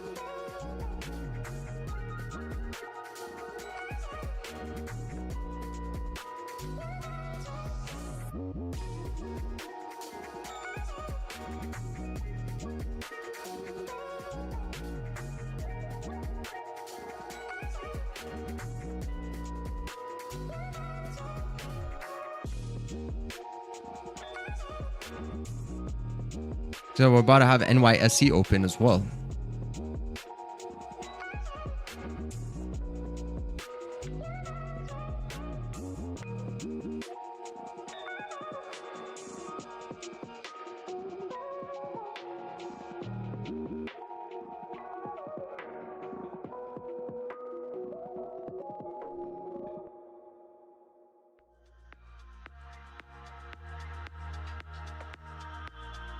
So we're about to have NYSE open as well.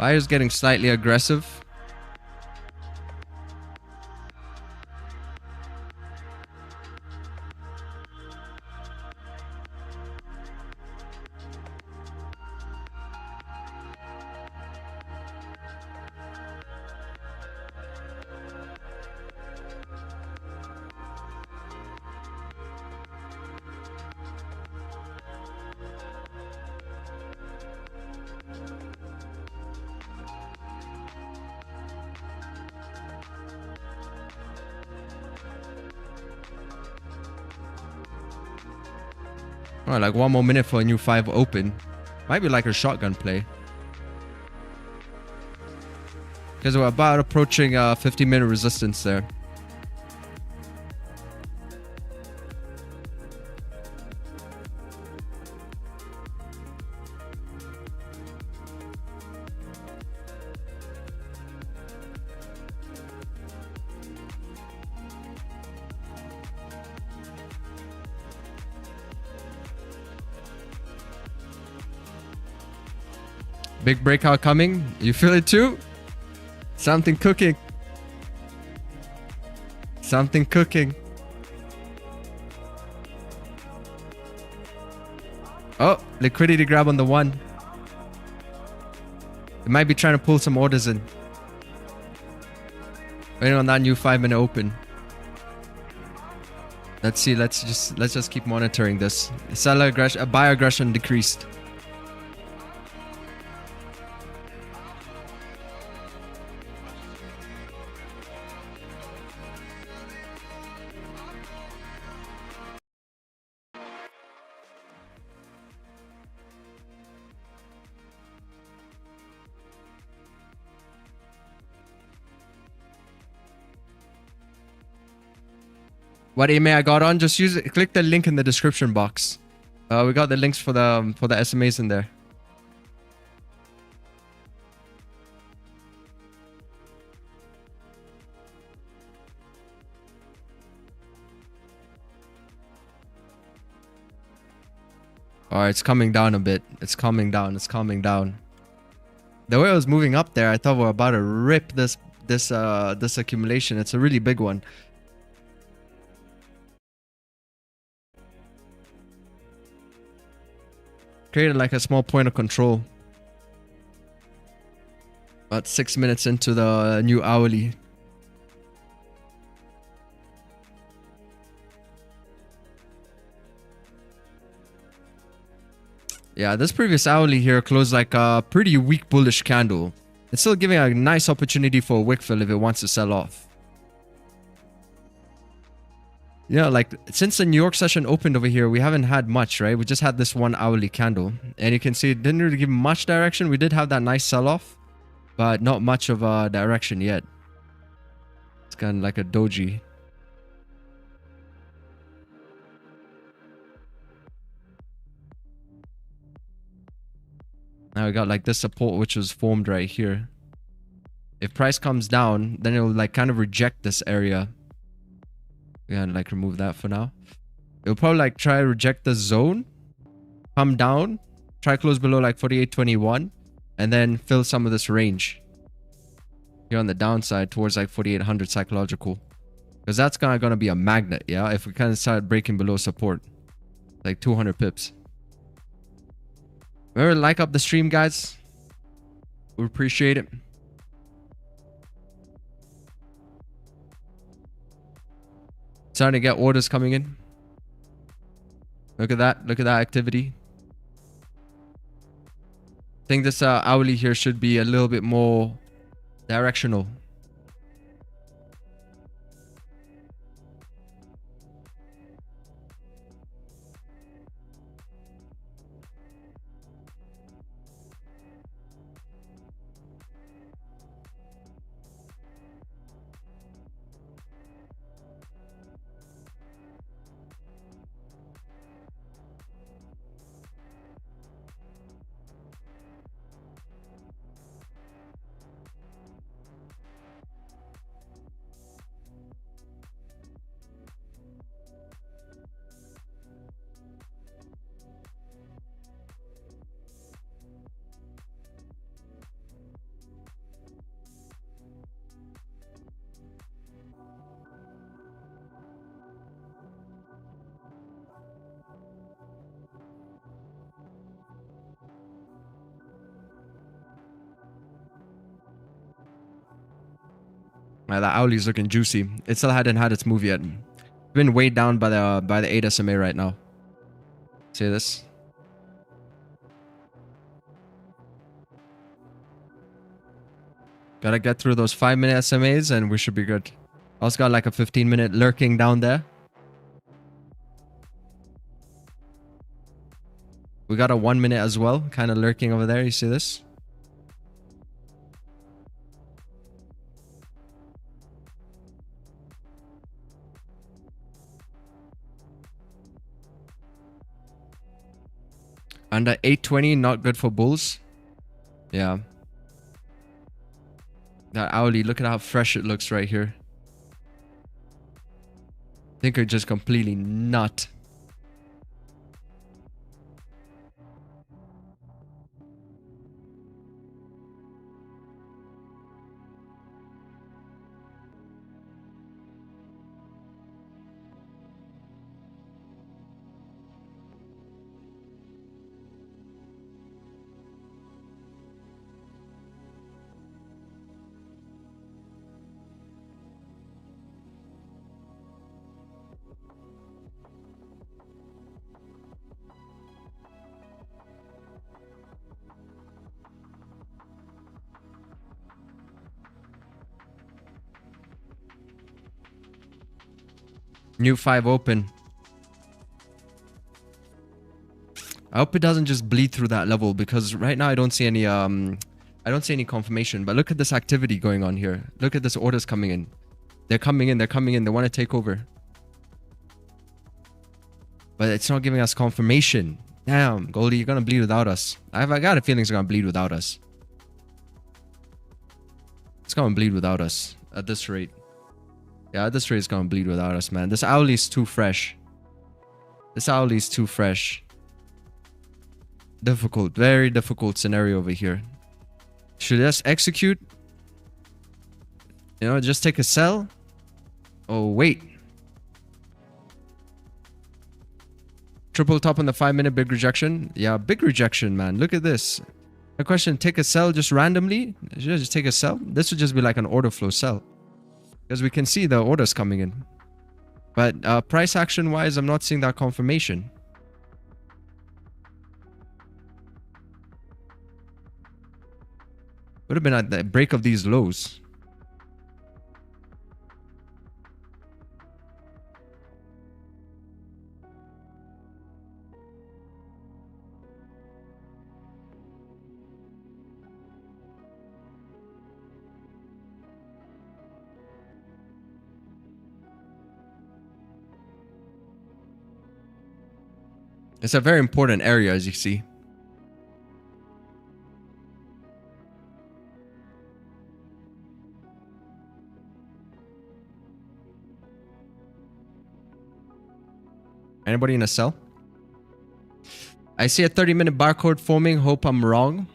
Buyers getting slightly aggressive. Oh, like 1 more minute for a new 5 open. Might be like a shotgun play. Because we're about approaching 50-minute resistance there. Big breakout coming. You feel it too? Something cooking. Something cooking. Oh, liquidity grab on the 1. They might be trying to pull some orders in. Waiting on that new 5-minute open. Let's see. Let's just keep monitoring this. Seller aggression, buyer aggression decreased. What email I got on? Just use it. Click the link in the description box. We got the links for the SMAs in there. Alright, it's coming down a bit. It's coming down. It's coming down. The way it was moving up there, I thought we were about to rip this accumulation. It's a really big one. Created like a small point of control. About 6 minutes into the new hourly. Yeah, this previous hourly here closed like a pretty weak bullish candle. It's still giving a nice opportunity for a wick fill if it wants to sell off. Yeah, like since the New York session opened over here, we haven't had much, right? We just had this 1 hourly candle. And you can see it didn't really give much direction. We did have that nice sell-off, but not much of a direction yet. It's kind of like a doji. Now we got like this support which was formed right here. If price comes down, then it'll like kind of reject this area. Yeah, like remove that for now. It'll probably like try to reject the zone, come down, try close below like 48.21, and then fill some of this range here on the downside towards like 4800 psychological, because that's gonna be a magnet. Yeah, if we kind of start breaking below support, like 200 pips. Remember, like up the stream, guys. We appreciate it. Starting to get orders coming in. Look at that. Look at that activity. I think this hourly here should be a little bit more directional. That Owlie's looking juicy. It still hadn't had its move yet. It's been weighed down by the 8 SMA right now. See this? Gotta get through those 5-minute SMAs and we should be good. Also got like a 15-minute lurking down there. We got a 1-minute as well, kind of lurking over there. You see this? Under 820, not good for bulls. Yeah. That Owlie, look at how fresh it looks right here. I think it's just completely nut. New 5 open. I hope it doesn't just bleed through that level because right now I don't see any confirmation. But look at this activity going on here. Look at this orders coming in. They're coming in. They want to take over. But it's not giving us confirmation. Damn, Goldie, you're gonna bleed without us. I got a feeling it's gonna bleed without us. It's gonna bleed without us at this rate. Yeah, this rate is gonna bleed without us, man. This Owlie is too fresh. This Owlie is too fresh. Difficult, very difficult scenario over here. Should I just execute? You know, just take a sell? Oh, wait. Triple top on the 5-minute, big rejection. Yeah, big rejection, man. Look at this. My question, take a sell just randomly? Should I just take a sell? This would just be like an order flow sell. Because we can see the orders coming in. But price action wise, I'm not seeing that confirmation. Would have been at the break of these lows. It's a very important area, as you see. Anybody in a sell? I see a 30-minute barcode forming. Hope I'm wrong.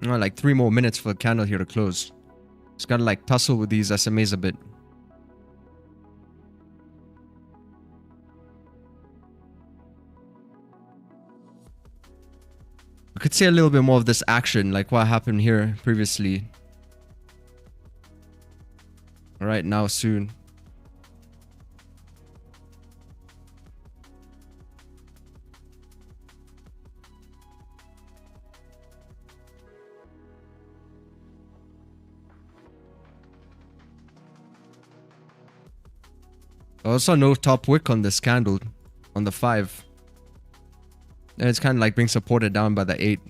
Oh, like 3 more minutes for the candle here to close. Just gotta like tussle with these SMAs a bit. We could see a little bit more of this action, like what happened here previously. Alright, now soon. Also no top wick on this candle on the 5. And it's kind of like being supported down by the 8.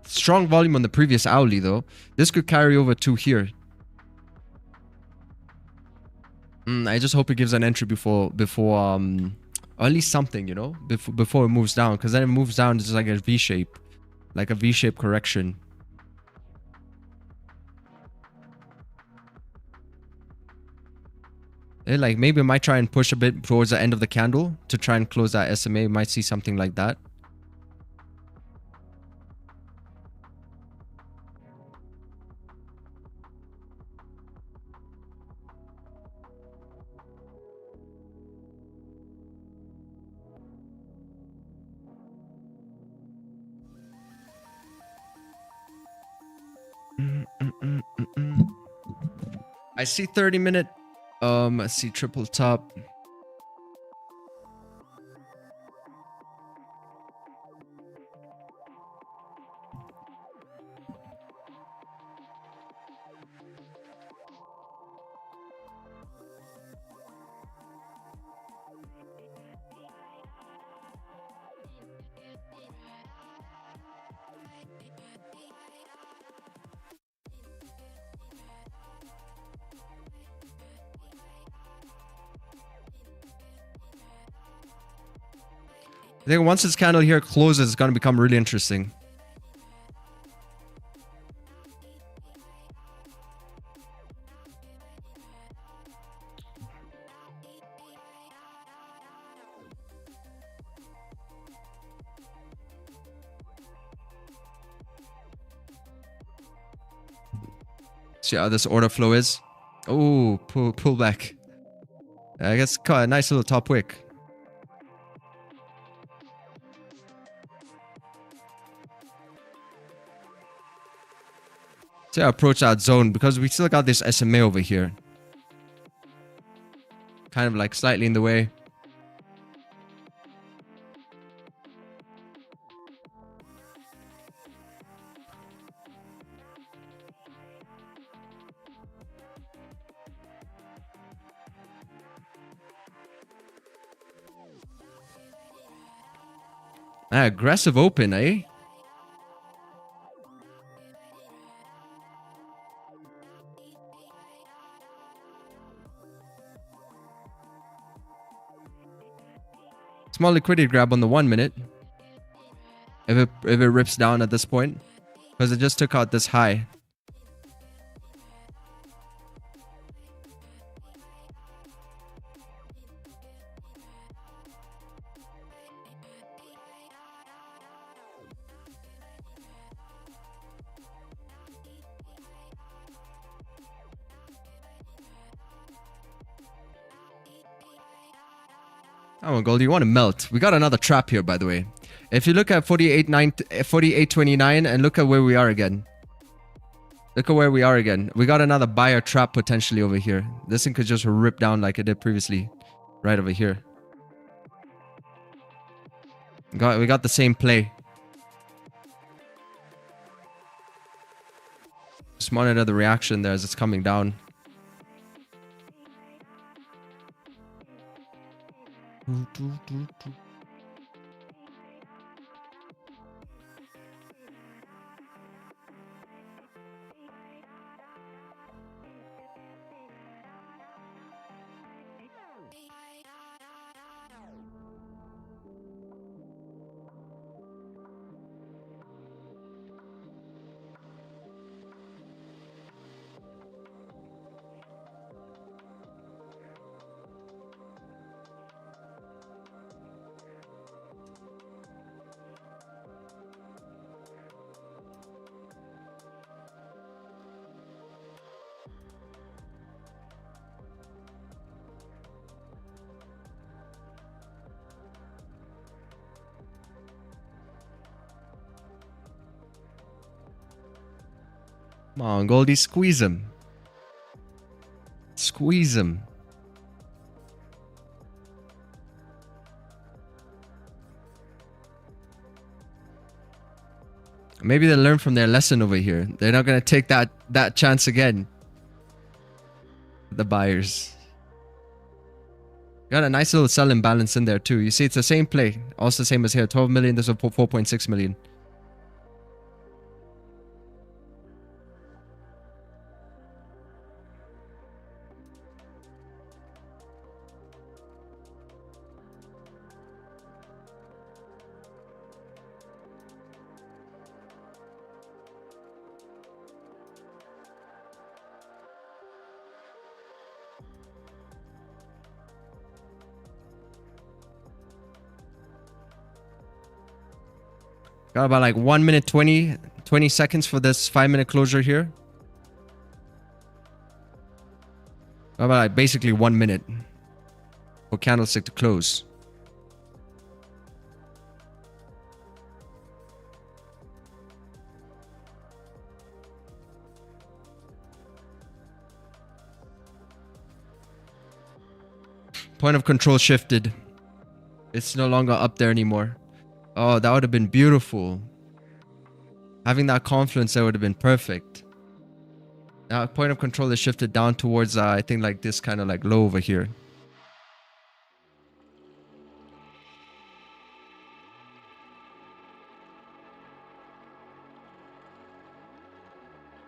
Strong volume on the previous Owlie though. This could carry over to here. I just hope it gives an entry before or at least something, you know, before it moves down, because then it moves down, it's just like a V shape, like a V-shaped correction. Like maybe might try and push a bit towards the end of the candle to try and close that SMA. Might see something like that. I see 30-minute. I see triple top. I think once this candle here closes, it's going to become really interesting. See how this order flow is. Oh, pull back. I guess caught a nice little top wick. See how I approach that zone because we still got this SMA over here. Kind of like slightly in the way. Aggressive open, eh? Small liquidity grab on the 1 minute. If it rips down at this point. Because it just took out this high. Oh, Gold, you want to melt. We got another trap here, by the way. If you look at 48.29 and look at where we are again. Look at where we are again. We got another buyer trap potentially over here. This thing could just rip down like it did previously. Right over here. We got the same play. Just monitor the reaction there as it's coming down. Come on, Goldie, squeeze him. Squeeze him. Maybe they learn from their lesson over here. They're not going to take that chance again. The buyers. Got a nice little sell imbalance in there too. You see, it's the same play. Also the same as here. 12 million. This is 4.6 million. Got about like 1 minute 20 seconds for this 5-minute closure here. Got about like basically 1 minute for candlestick to close. Point of control shifted. It's no longer up there anymore. Oh, that would have been beautiful. Having that confluence there would have been perfect. Now point of control is shifted down towards I think like this kind of like low over here.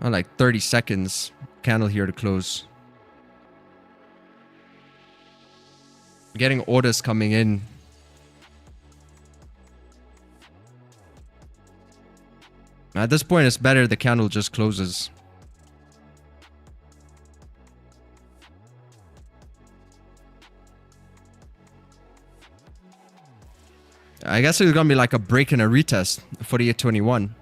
Oh, like 30 seconds. Candle here to close. Getting orders coming in. At this point, it's better the candle just closes. I guess it's gonna be like a break and a retest for the 821.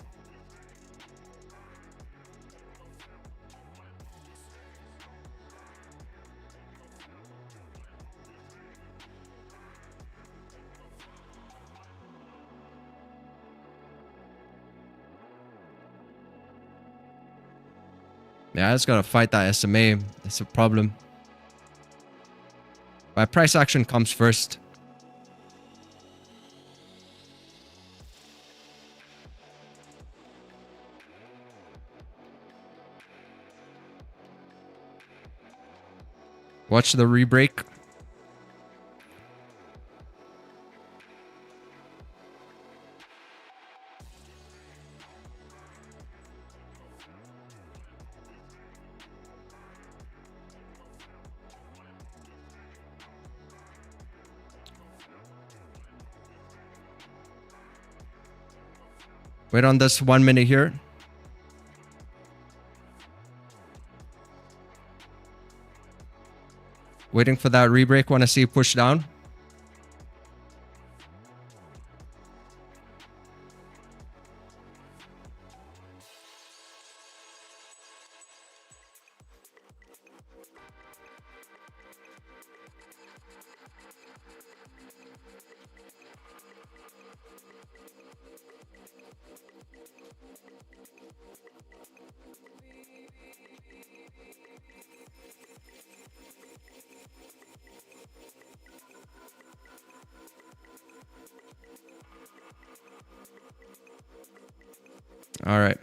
Yeah, I just gotta fight that SMA. That's a problem. My price action comes first. Watch the re-break. Wait on this 1 minute here. Waiting for that re-break. Want to see it push down. All right.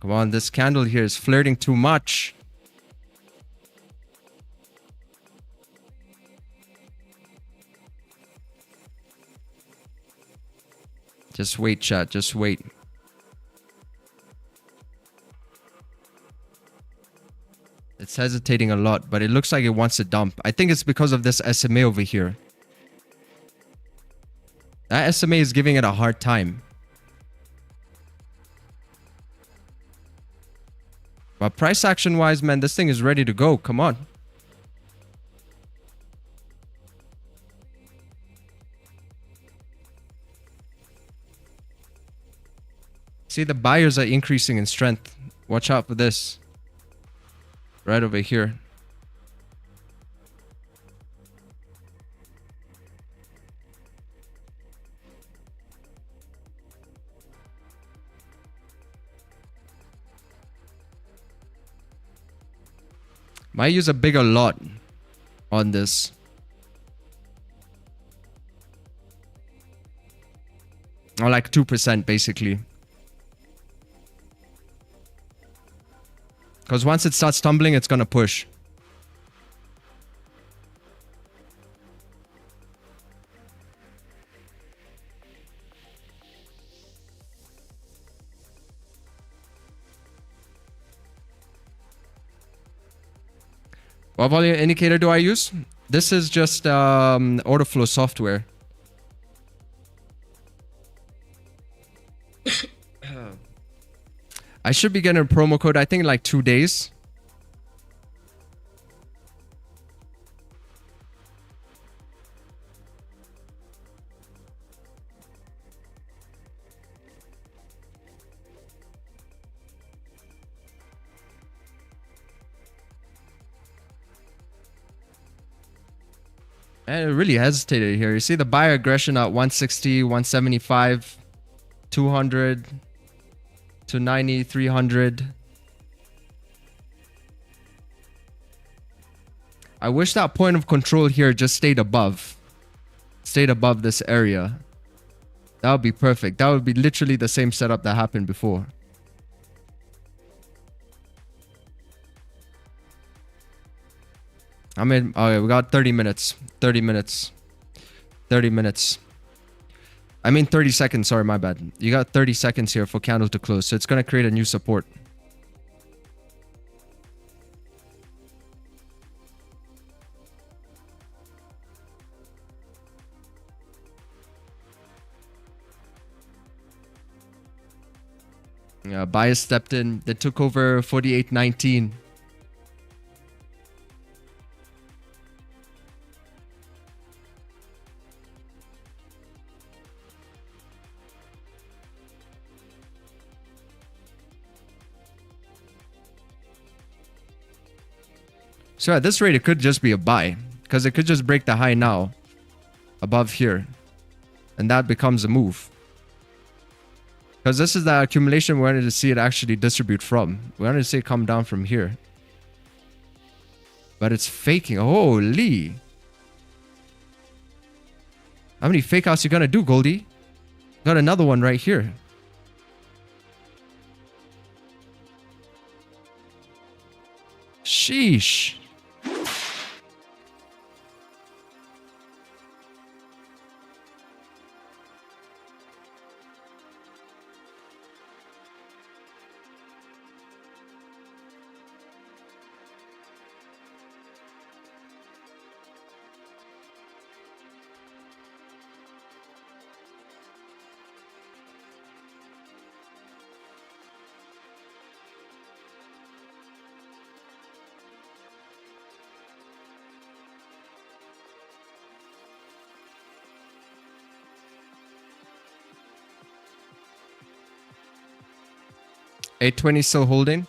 Come on, this candle here is flirting too much. Just wait, chat. Just wait. It's hesitating a lot, but it looks like it wants to dump. I think it's because of this SMA over here. That SMA is giving it a hard time. But price action wise, man, this thing is ready to go. Come on. See, the buyers are increasing in strength. Watch out for this. Right over here. Might use a bigger lot on this. Or like 2% basically. Because once it starts tumbling, it's going to push. What volume indicator do I use? This is just order flow software. I I should be getting a promo code, I think in like 2 days. And it really hesitated here. You see the buyer aggression at 160, 175, 200, 290, 300. I wish that point of control here just stayed above. Stayed above this area. That would be perfect. That would be literally the same setup that happened before. I mean, okay, we got 30 minutes. 30 minutes. 30 minutes. I mean 30 seconds, sorry, my bad. You got 30 seconds here for candle to close, so it's going to create a new support. Yeah, buyers stepped in. They took over 48.19. So at this rate, it could just be a buy, because it could just break the high now above here, and that becomes a move. Because this is the accumulation we wanted to see it actually distribute from. We wanted to see it come down from here. But it's faking. Holy. How many fake outs you gonna do, Goldie? Got another one right here. Sheesh. $820 still holding.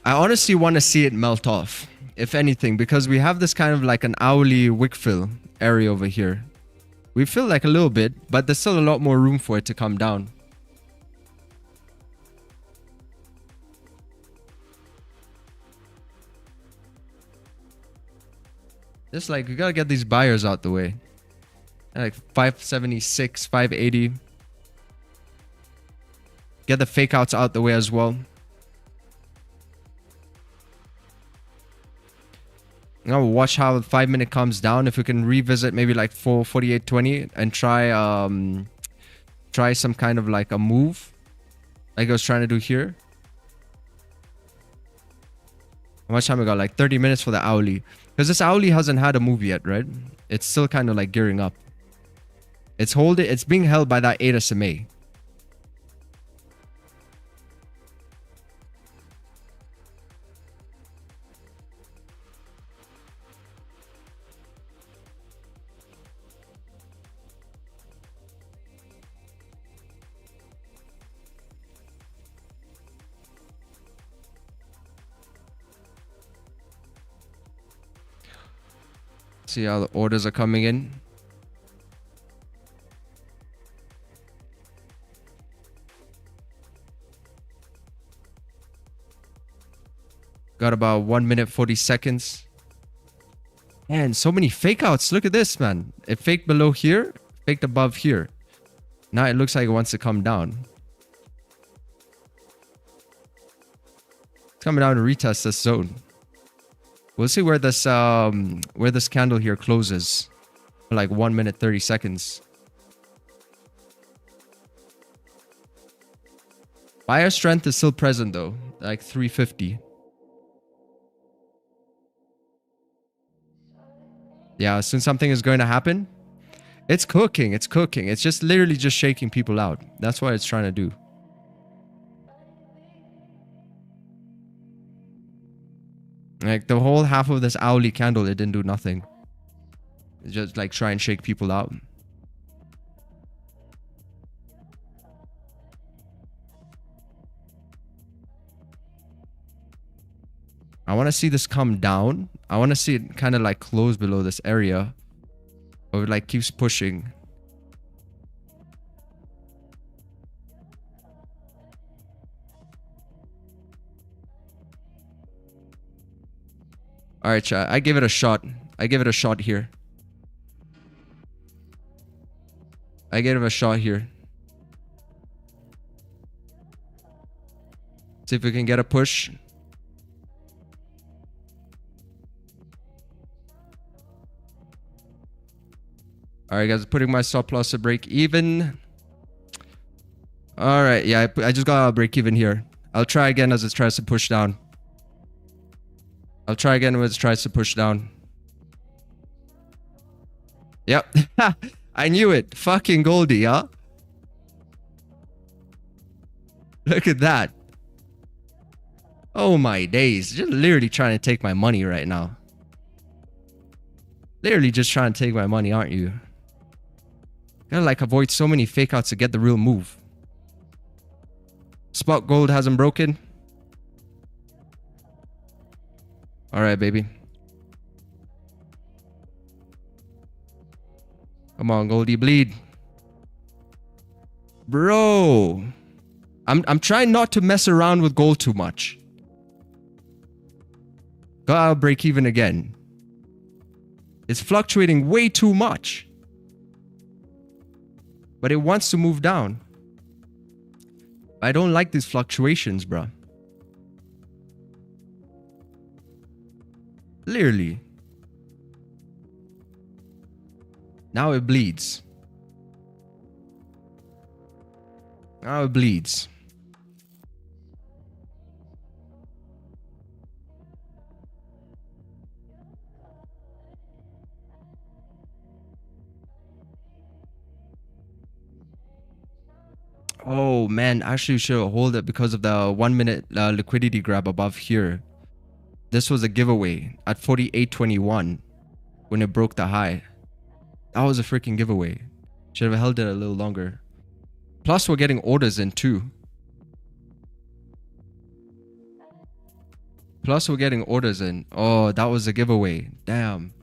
I honestly want to see it melt off, if anything, because we have this kind of like an hourly wick fill area over here. We feel like a little bit, but there's still a lot more room for it to come down. Just like, we gotta get these buyers out the way. Like 576, 580. Get the fake outs out the way as well. Now we'll watch how the 5 minute comes down. If we can revisit maybe like 448.20 and try some kind of like a move like I was trying to do here. How much time we got? Like 30 minutes for the hourly. Because this hourly hasn't had a move yet, right? It's still kind of like gearing up. It's being held by that 8 SMA. See how the orders are coming in. Got about 1 minute 40 seconds. Man, so many fake outs. Look at this, man. It faked below here, faked above here. Now it looks like it wants to come down. It's coming down to retest this zone. We'll see where this candle here closes. For like 1 minute 30 seconds. Buyer strength is still present though, like 350. Yeah, since something is going to happen, it's cooking. It's cooking. It's just literally just shaking people out. That's what it's trying to do. Like the whole half of this owly candle, it didn't do nothing. It's just like try and shake people out. I want to see this come down. I want to see it kind of like close below this area. Or it like keeps pushing. Alright, chat. I give it a shot. I give it a shot here. I gave it a shot here. See if we can get a push. Alright, guys. Putting my stop loss at break even. Alright, yeah. I just got a break even here. I'll try again as it tries to push down. I'll try again when it tries to push down. Yep. I knew it. Fucking Goldie, huh? Look at that. Oh my days. Just literally trying to take my money right now. Literally just trying to take my money, aren't you? Gotta like avoid so many fake outs to get the real move. Spot gold hasn't broken. Alright, baby. Come on, Goldie, bleed. Bro. I'm trying not to mess around with gold too much. Gotta break even again. It's fluctuating way too much. But it wants to move down. I don't like these fluctuations, bro. Clearly. Now it bleeds. Now it bleeds. Oh man, actually should hold it because of the 1 minute liquidity grab above here. This was a giveaway at 48.21 when it broke the high. That was a freaking giveaway. Should have held it a little longer. Plus we're getting orders in too. Plus we're getting orders in. Oh, that was a giveaway. Damn.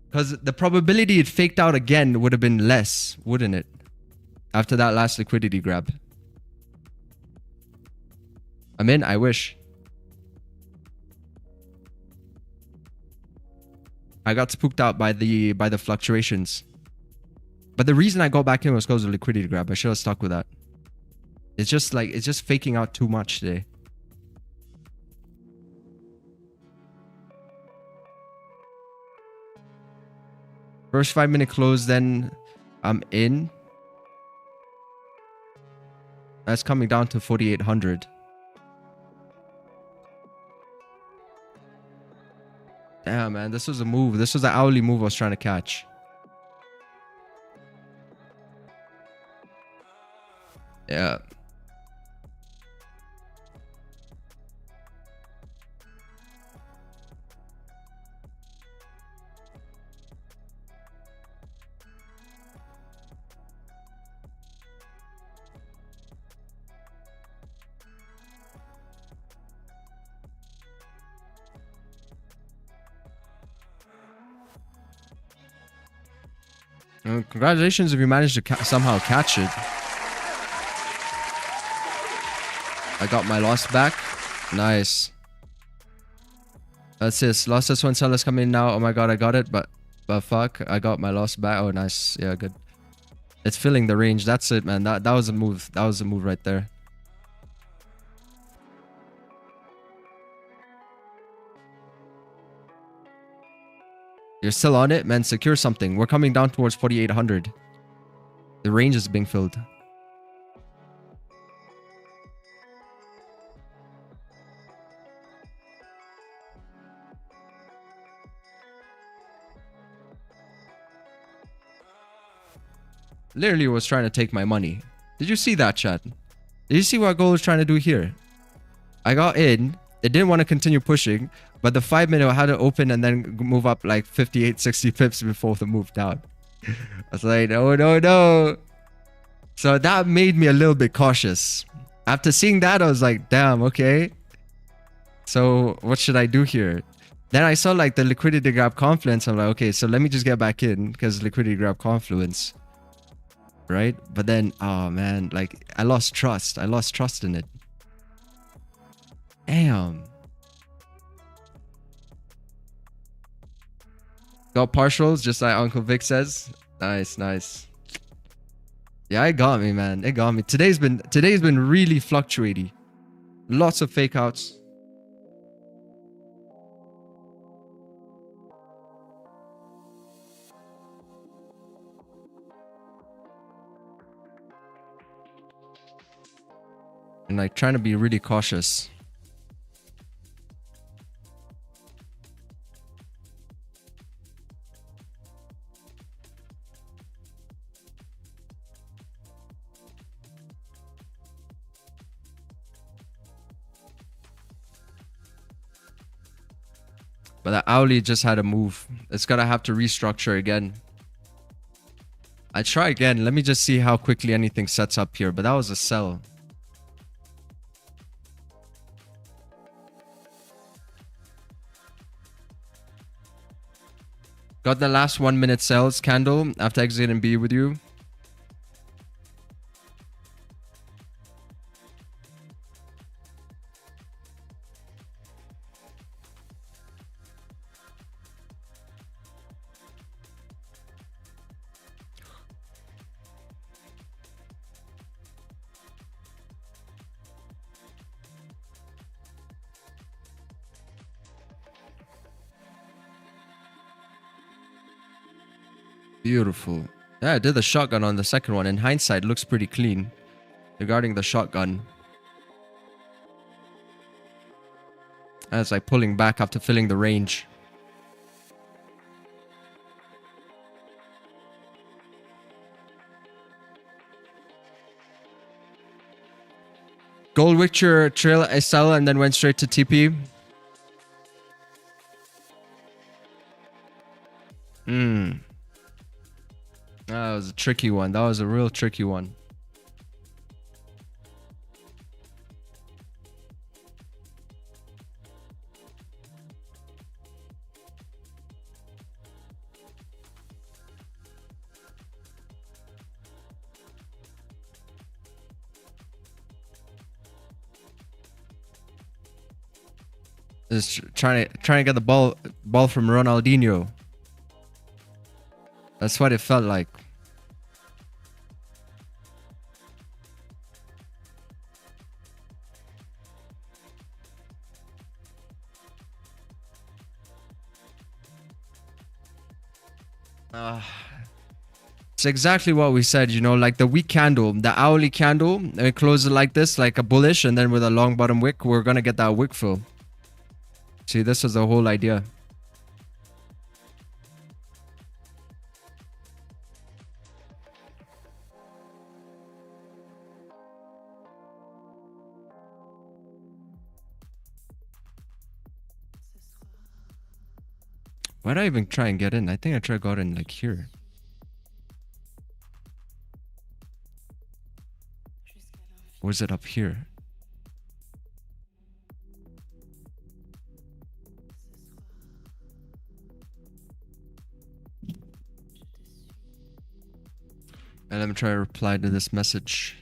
Because the probability it faked out again would have been less, wouldn't it? After that last liquidity grab. I'm in, I wish. I got spooked out by the fluctuations. But the reason I got back in was because of the liquidity grab. I should have stuck with that. It's just like, it's just faking out too much today. First 5 minute close, then I'm in. That's coming down to 4,800. Damn, man. This was a move. This was the hourly move I was trying to catch. Yeah. Congratulations if you managed to somehow catch it. I got my loss back. Nice. That's this. Lost this one. Sellers come in now. Oh my god, I got it. But fuck, I got my loss back. Oh, nice. Yeah, good. It's filling the range. That's it, man. That was a move. That was a move right there. You're still on it, man. Secure something. We're coming down towards 4,800. The range is being filled. Literally was trying to take my money. Did you see that, chat? Did you see what gold was trying to do here? I got in. It didn't want to continue pushing, but the 5-minute had to open and then move up like 58, 60 pips before the move down. I was like, no, no, no. So that made me a little bit cautious. After seeing that, I was like, damn, okay. So what should I do here? Then I saw like the liquidity grab confluence. I'm like, okay, so let me just get back in because liquidity grab confluence. Right? But then, oh man, like I lost trust. I lost trust in it. Damn. Got partials, just like Uncle Vic says. Nice, nice. Yeah, it got me, man. It got me. Today's been really fluctuating. Lots of fake outs. And like trying to be really cautious. But the Owly just had a move. It's gonna have to restructure again. I try again. Let me just see how quickly anything sets up here. But that was a sell. Got the last 1 minute sells candle after exiting B with you. Beautiful. Yeah, I did the shotgun on the second one. In hindsight, looks pretty clean regarding the shotgun. As like pulling back after filling the range. Gold Witcher trail SL and then went straight to TP. That was a tricky one. That was a real tricky one. Just trying to get the ball from Ronaldinho. That's what it felt like. It's exactly what we said, you know, like the weak candle, the hourly candle, it closes like this, like a bullish, and then with a long bottom wick, we're gonna get that wick fill. See, this is the whole idea. Why did I even try and get in? I think I tried got in like here. Or is it up here? And let me try to reply to this message.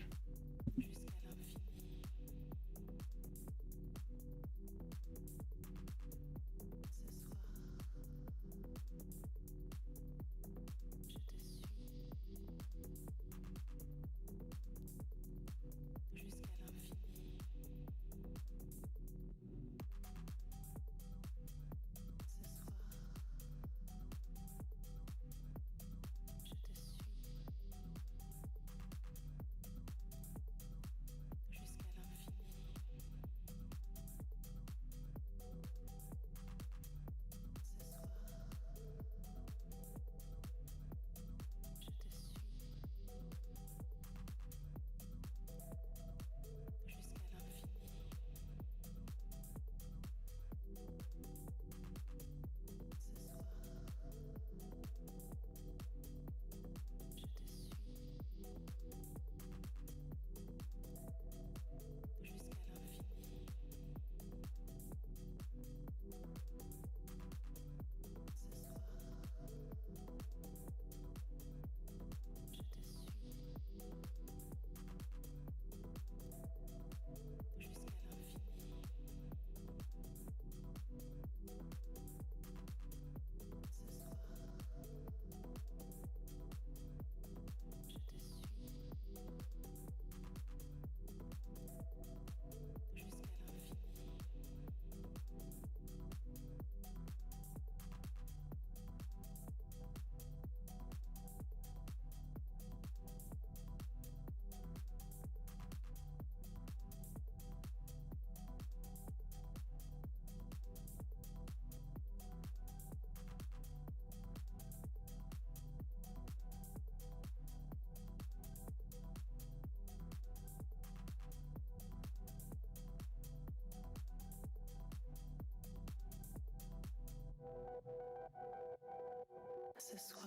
Ce soir,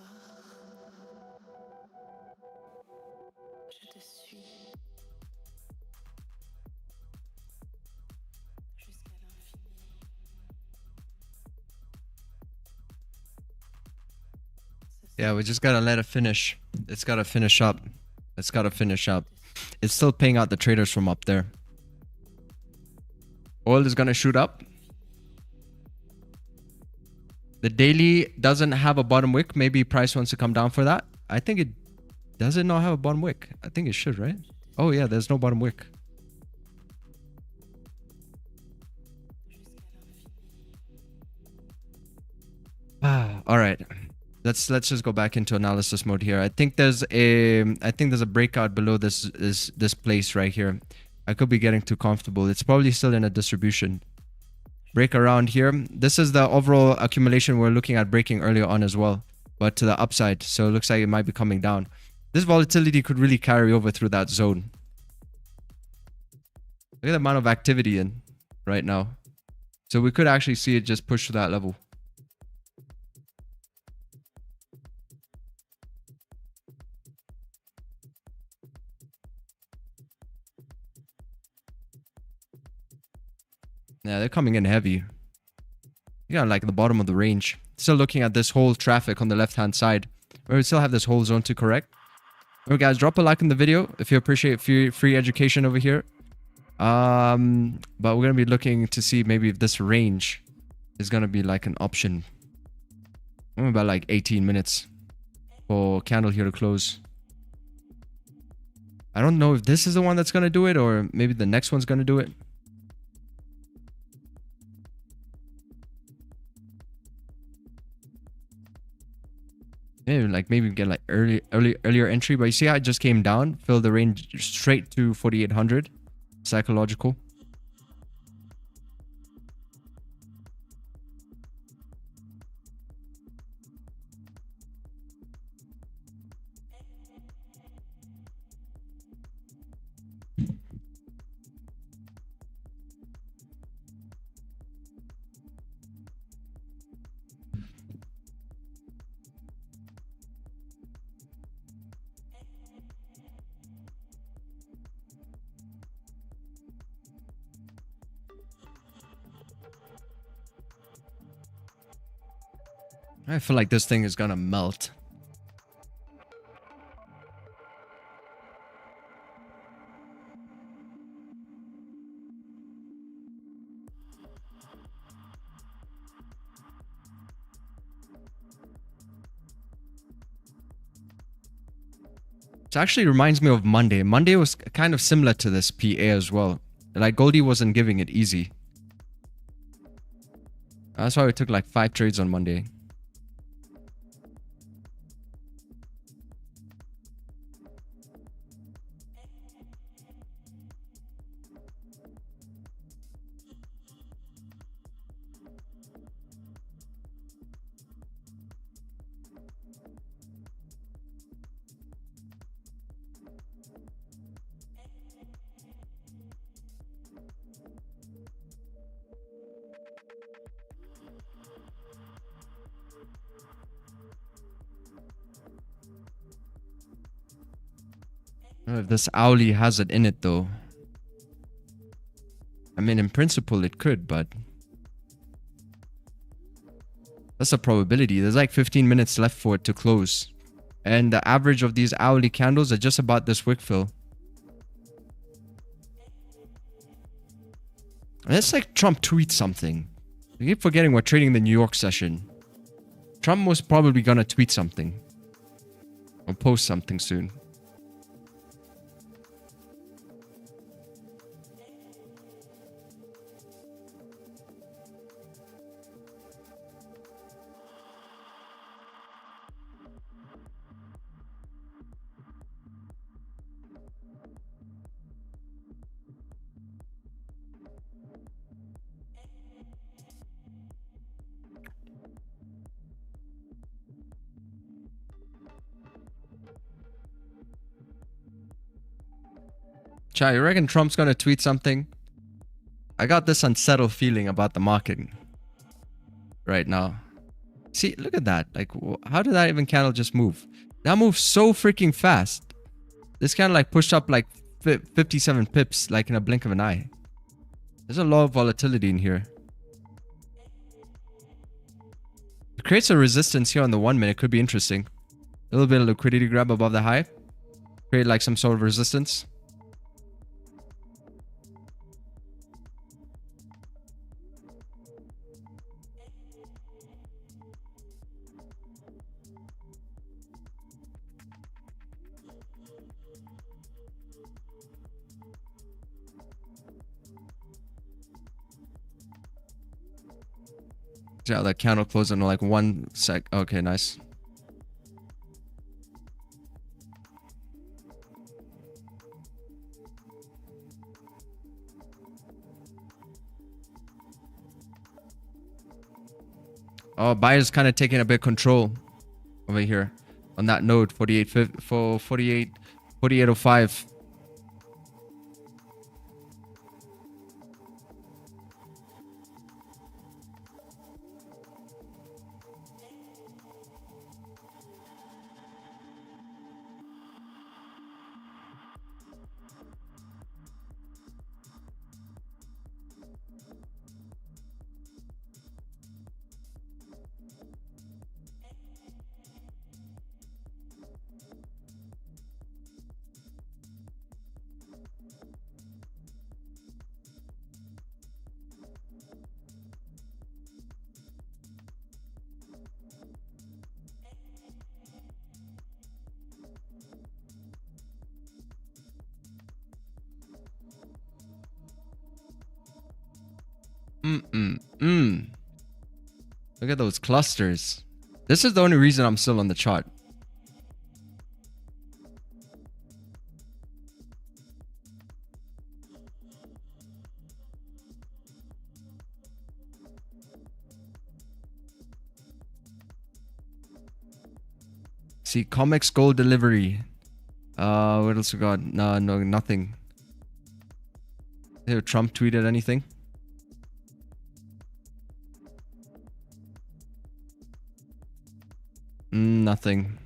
je te suis jusqu'à l'infini. Yeah, we just gotta let it finish. It's gotta finish up. It's gotta finish up. It's still paying out the traders from up there. Oil is gonna shoot up. The daily doesn't have a bottom wick. Maybe price wants to come down for that. I think it does it not have a bottom wick. I think it should, right? Oh yeah, there's no bottom wick. All right. Let's just go back into analysis mode here. I think there's a breakout below this place right here. I could be getting too comfortable. It's probably still in a distribution. Break around here. This is the overall accumulation we're looking at breaking earlier on as well, but to the upside. So it looks like it might be coming down. This volatility could really carry over through that zone. Look at the amount of activity in right now. So we could actually see it just push to that level. Yeah, they're coming in heavy. You got like the bottom of the range. Still looking at this whole traffic on the left-hand side. We still have this whole zone to correct. Alright guys, drop a like in the video if you appreciate free education over here. But we're going to be looking to see maybe if this range is going to be like an option. I'm about like 18 minutes for candle here to close. I don't know if this is the one that's going to do it or maybe the next one's going to do it. Maybe get like earlier entry, but you see how it just came down, filled the range straight to 4,800 psychological. I feel like this thing is gonna melt. It actually reminds me of Monday. Monday was kind of similar to this PA as well. Like Goldie wasn't giving it easy. That's why we took like 5 trades on Monday. I don't know if this Owly has it in it though. I mean, in principle it could, but that's a probability. There's like 15 minutes left for it to close. And the average of these Owly candles are just about this wick fill. And it's like Trump tweets something. I keep forgetting we're trading the New York session. Trump was probably gonna tweet something. Or post something soon. Chai, you reckon Trump's gonna tweet something? I got this unsettled feeling about the market right now. See, look at that. Like, how did that even candle just move? That moves so freaking fast. This candle like pushed up like 57 pips, like in a blink of an eye. There's a lot of volatility in here. It creates a resistance here on the 1 minute. Could be interesting. A little bit of liquidity grab above the high. Create like some sort of resistance. Yeah, that candle closed in like 1 sec. Okay, nice. Oh, buyers kind of taking a bit of control over here on that node 4805. Look at those clusters. This is the only reason I'm still on the chart. See, comics gold delivery. What else we got? No, nothing. Here, Trump tweeted anything? Nothing.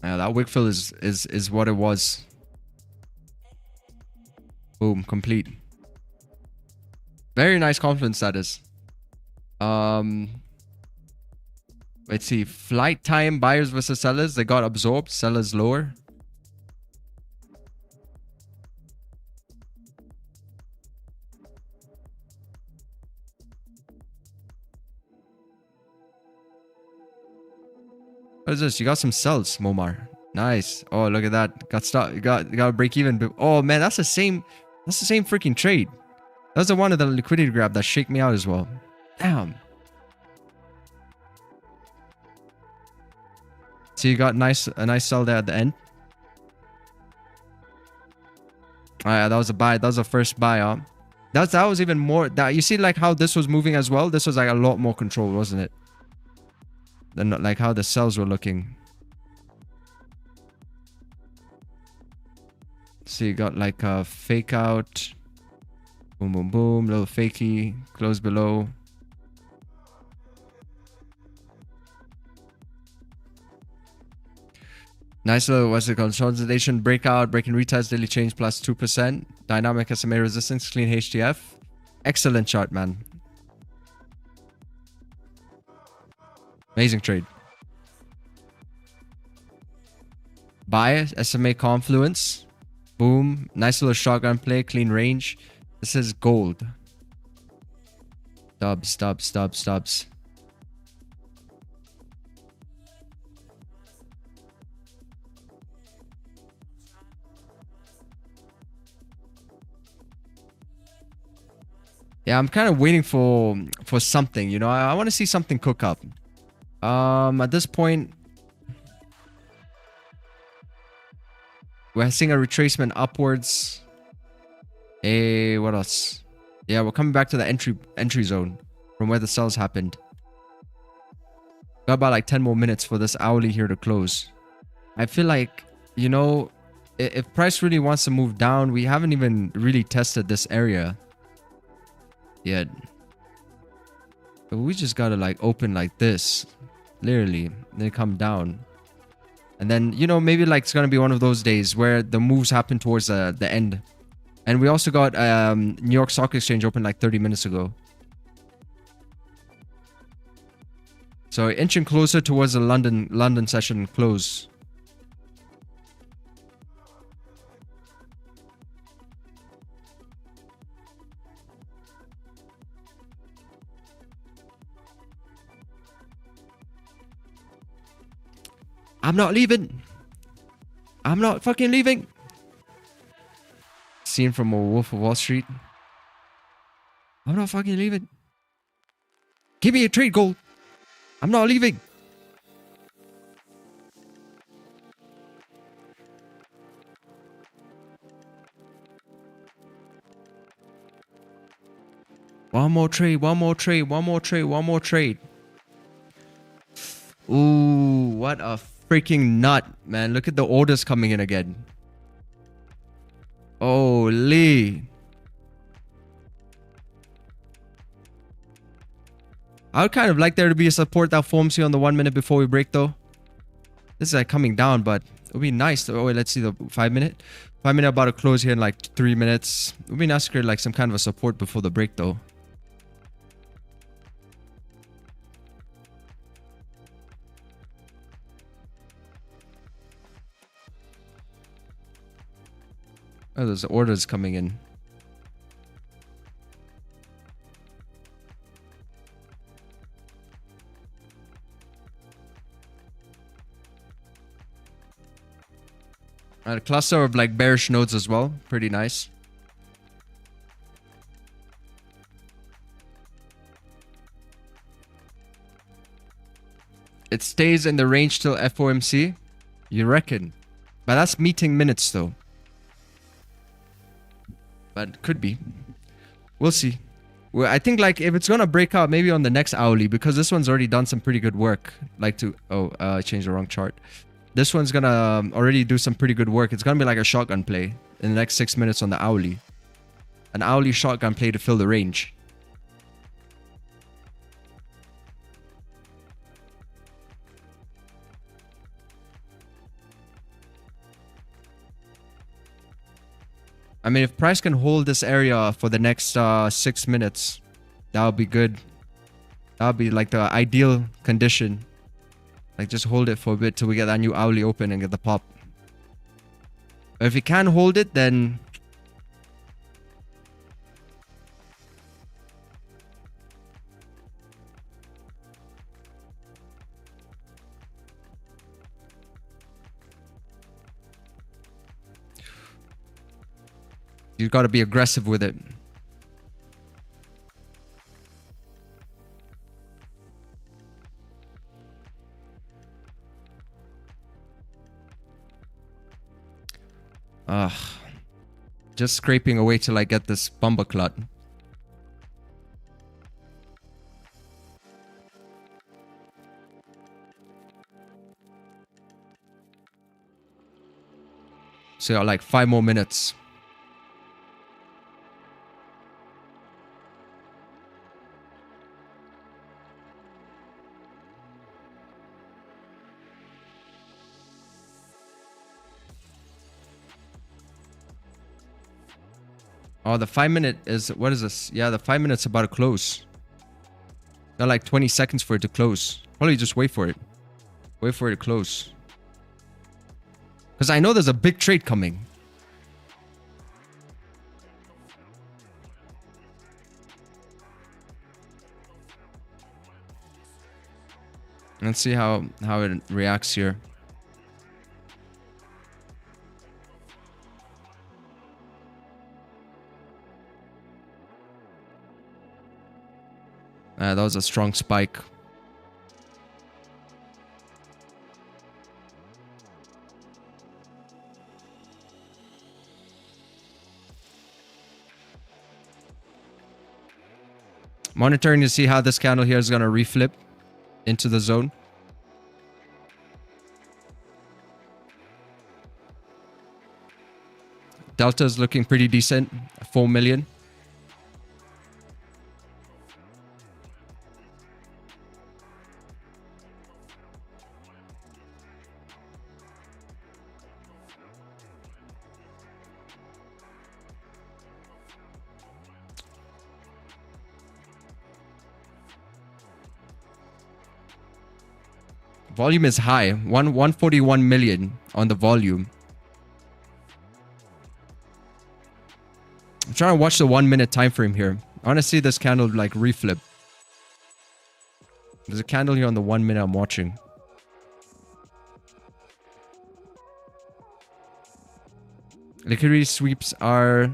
Yeah, that wick fill is what it was. Boom, complete. Very nice confidence that is. Let's see. Flight time buyers versus sellers. They got absorbed. Sellers lower. What is this? You got some sells, Momar. Nice. Oh, look at that. Got stop. You got a break even. Oh man, that's the same freaking trade. That's the one of the liquidity grab that shake me out as well. Damn. So you got a nice sell there at the end. Oh, yeah, that was a buy. That was a first buy, huh? That was even more. That you see like how this was moving as well. This was like a lot more control, wasn't it? Than like how the sells were looking. So you got like a fake out. Boom, boom, boom. Little fakey. Close below. Nice little, what's it called? Consolidation breakout. Breaking retest daily change plus 2%. Dynamic SMA resistance. Clean HTF. Excellent chart, man. Amazing trade. Buy SMA confluence. Boom. Nice little shotgun play. Clean range. This is gold. Stubs. Yeah, I'm kind of waiting for something, you know. I want to see something cook up. At this point, We're seeing a retracement upwards. What else? Yeah, we're coming back to the entry zone from where the sells happened. Got about like 10 more minutes for this hourly here to close. I feel like, you know, if price really wants to move down, we haven't even really tested this area yet. But we just gotta like open like this, literally, then come down. And then, you know, maybe like it's gonna be one of those days where the moves happen towards the end. And we also got New York Stock Exchange open like 30 minutes ago. So inching closer towards the London session close. I'm not leaving. I'm not fucking leaving. Scene from a Wolf of Wall Street. I'm not fucking leaving. Give me a trade goal. I'm not leaving. One more trade, one more trade, one more trade, one more trade. Ooh, what a freaking nut, man. Look at the orders coming in again. Holy. I would kind of like there to be a support that forms here on the 1 minute before we break though. This is like coming down, but it would be nice to, oh wait, let's see the 5 minute. 5 minute about to close here in like 3 minutes. It would be nice to create like some kind of a support before the break though. Oh, there's orders coming in. A cluster of like bearish nodes as well. Pretty nice. It stays in the range till FOMC. You reckon? But that's meeting minutes though. But could be. We'll see. Well, I think like if it's gonna break out maybe on the next hourly, because this one's already done some pretty good work. Like to I changed the wrong chart. This one's gonna already do some pretty good work. It's gonna be like a shotgun play in the next 6 minutes on the hourly. An hourly shotgun play to fill the range. I mean, if price can hold this area for the next 6 minutes, that would be good. That would be like the ideal condition. Like just hold it for a bit till we get that new hourly open and get the pop. But if you can hold it, then you got to be aggressive with it. Just scraping away till I get this bumper clot. So yeah, like 5 more minutes. Oh, the 5 minute is, what is this? Yeah, the 5 minutes about to close. Got like 20 seconds for it to close. Probably just wait for it. Wait for it to close. Because I know there's a big trade coming. Let's see how it reacts here. That was a strong spike. Monitoring to see how this candle here is going to reflip into the zone. Delta is looking pretty decent, 4 million. Volume is high, 141 million on the volume. I'm trying to watch the 1 minute time frame here. I want to see this candle like reflip. There's a candle here on the 1 minute I'm watching. Liquidity sweeps are...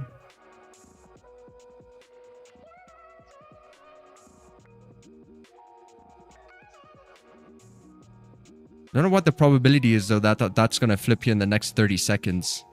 I don't know what the probability is though that that's going to flip here in the next 30 seconds.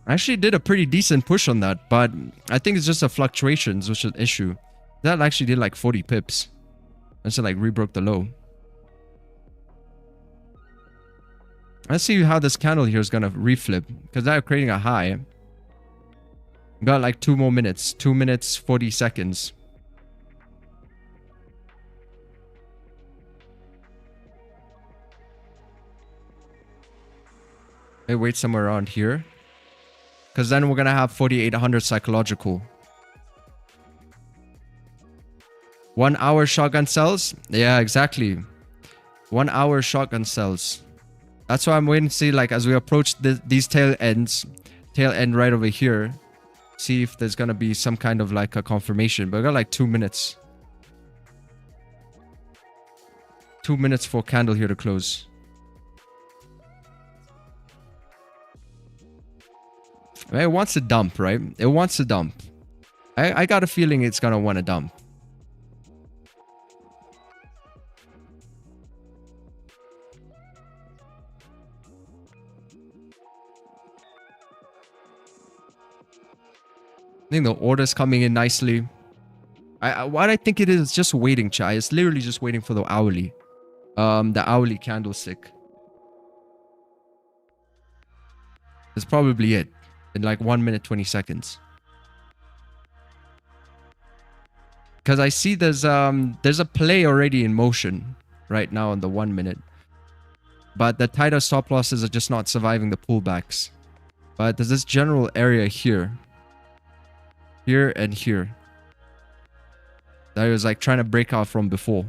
I actually did a pretty decent push on that, but I think it's just the fluctuations which is an issue. That actually did like 40 pips. Until like rebroke the low. Let's see how this candle here is going to reflip. Because they're creating a high. Got like 2 more minutes. 2 minutes, 40 seconds. Maybe wait somewhere around here. Because then we're going to have 4,800 psychological. 1 hour shotgun sells? Yeah, exactly. 1 hour shotgun sells. That's why I'm waiting to see, like, as we approach these tail ends, tail end right over here, see if there's going to be some kind of like a confirmation. But I got like 2 minutes. 2 minutes for candle here to close. It wants to dump, right? It wants to dump. I got a feeling it's going to want to dump. I think the order's coming in nicely. What I think it is just waiting, Chai. It's literally just waiting for the hourly. The hourly candlestick. That's probably it. In like 1 minute, 20 seconds. Because I see there's a play already in motion right now on the 1 minute. But the tighter stop losses are just not surviving the pullbacks. But there's this general area here. Here and here. That I was like trying to break out from before.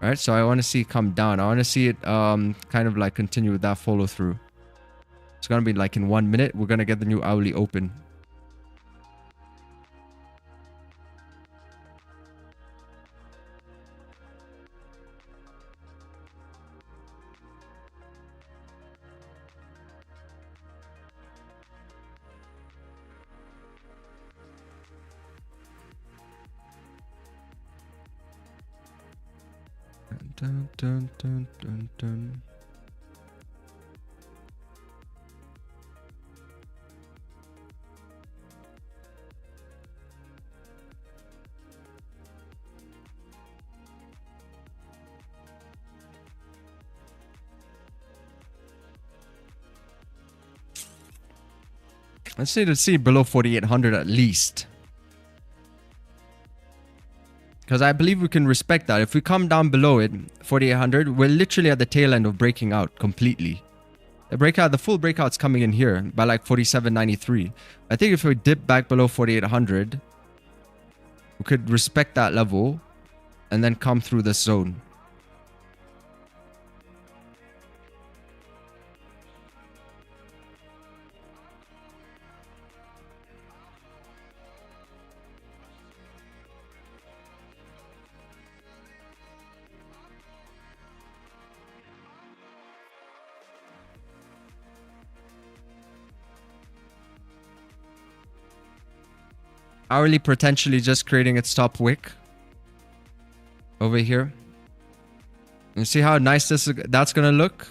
Alright, so I want to see it come down. I want to see it kind of like continue with that follow through. It's going to be like in 1 minute, we're going to get the new hourly open. Dun, dun, dun, dun, dun. Let's say to see below 4,800 at least. Because I believe we can respect that. If we come down below it, 4,800, we're literally at the tail end of breaking out completely. The full breakout's coming in here by like 47.93. I think if we dip back below 4,800, we could respect that level and then come through this zone. Hourly potentially just creating its top wick over here. You see how nice that's gonna look?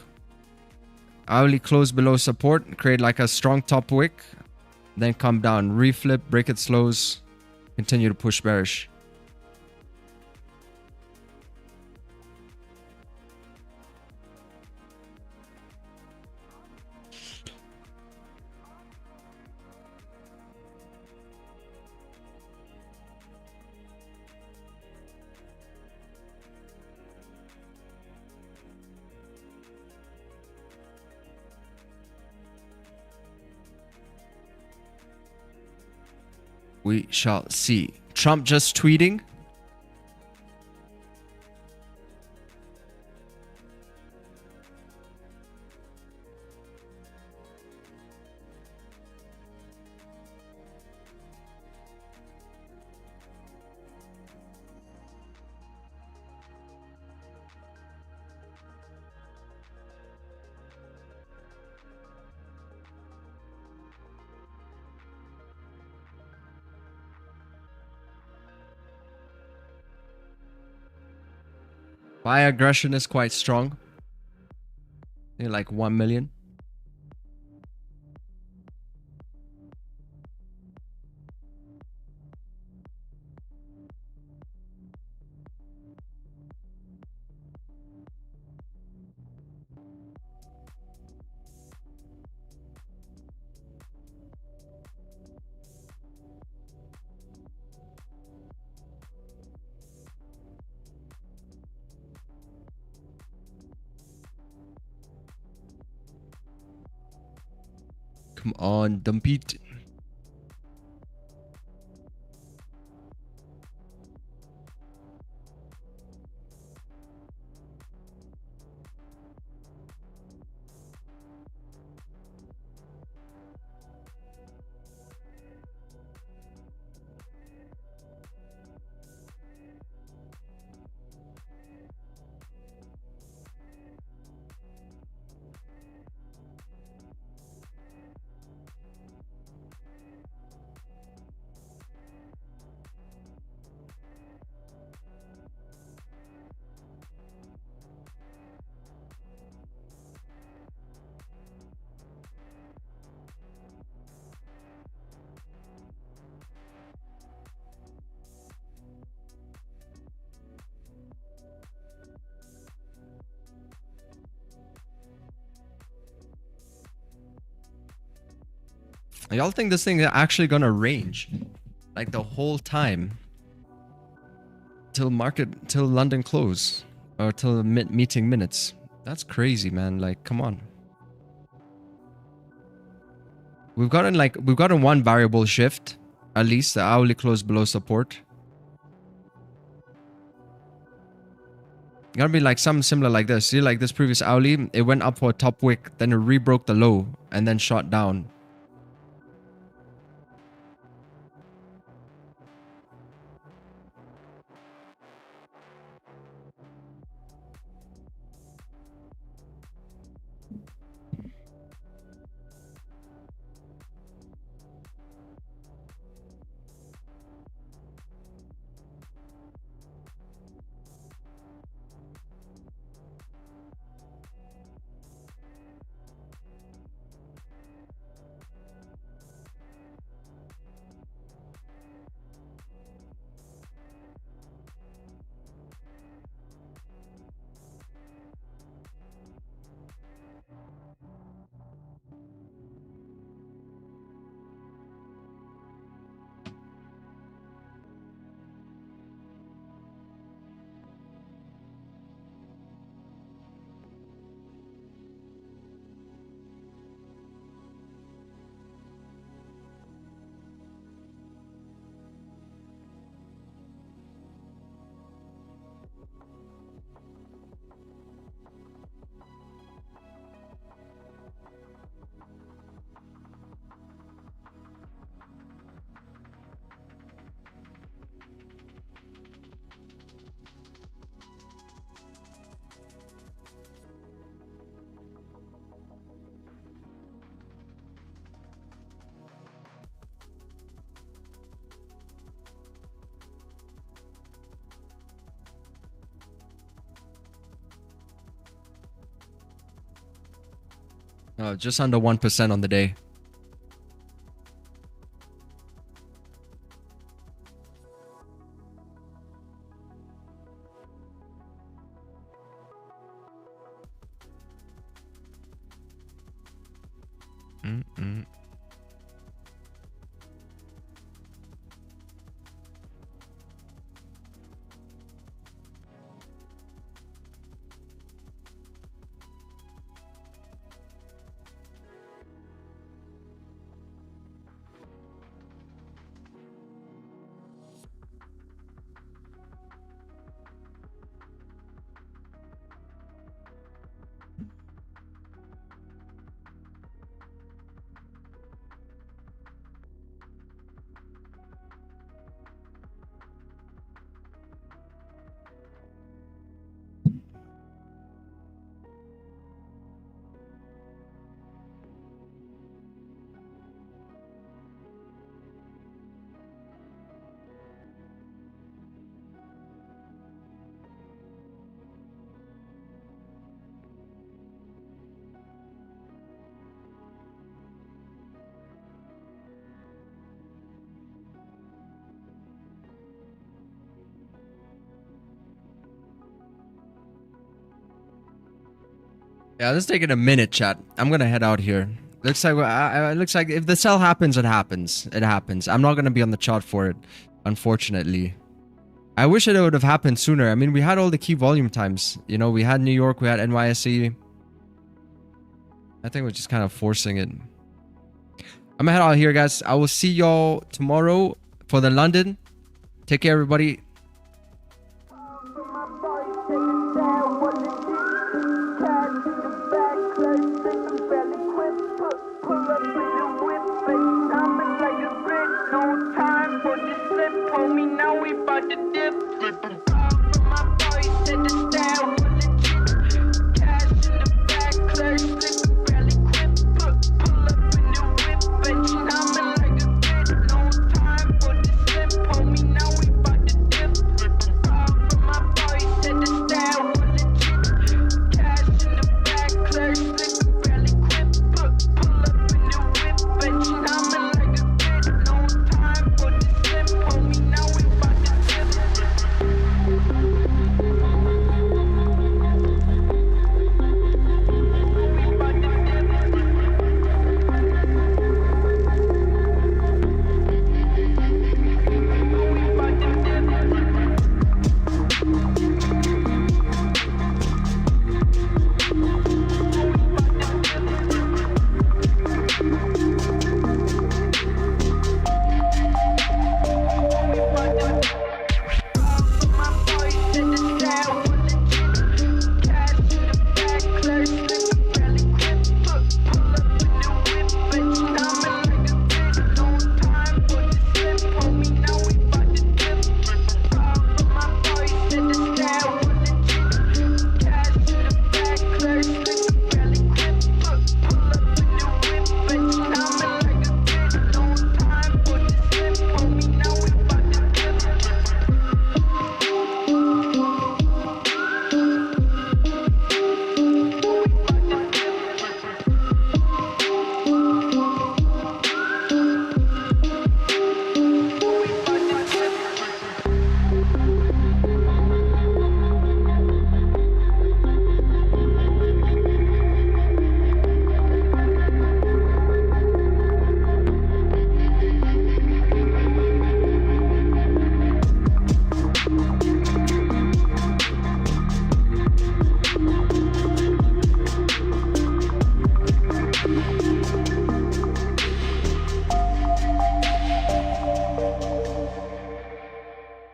Hourly close below support, create like a strong top wick, then come down, reflip, break its lows, continue to push bearish. We shall see. Trump just tweeting. Buy aggression is quite strong. I think like 1 million. Come on, dump it. Y'all think this thing is actually gonna range like the whole time till London close or till meeting minutes? That's crazy, man. Like, come on. We've gotten one variable shift, at least the hourly close below support. Gotta be like something similar like this. See, like this previous hourly, it went up for a top wick, then it rebroke the low and then shot down. Just under 1% on the day. Yeah, this is taking a minute, chat. I'm gonna head out here. Looks like looks like if the sell happens, it happens. It happens. I'm not gonna be on the chart for it, unfortunately. I wish it would have happened sooner. I mean, we had all the key volume times. You know, we had New York, we had NYSE. I think we're just kind of forcing it. I'm gonna head out here, guys. I will see y'all tomorrow for the London. Take care, everybody.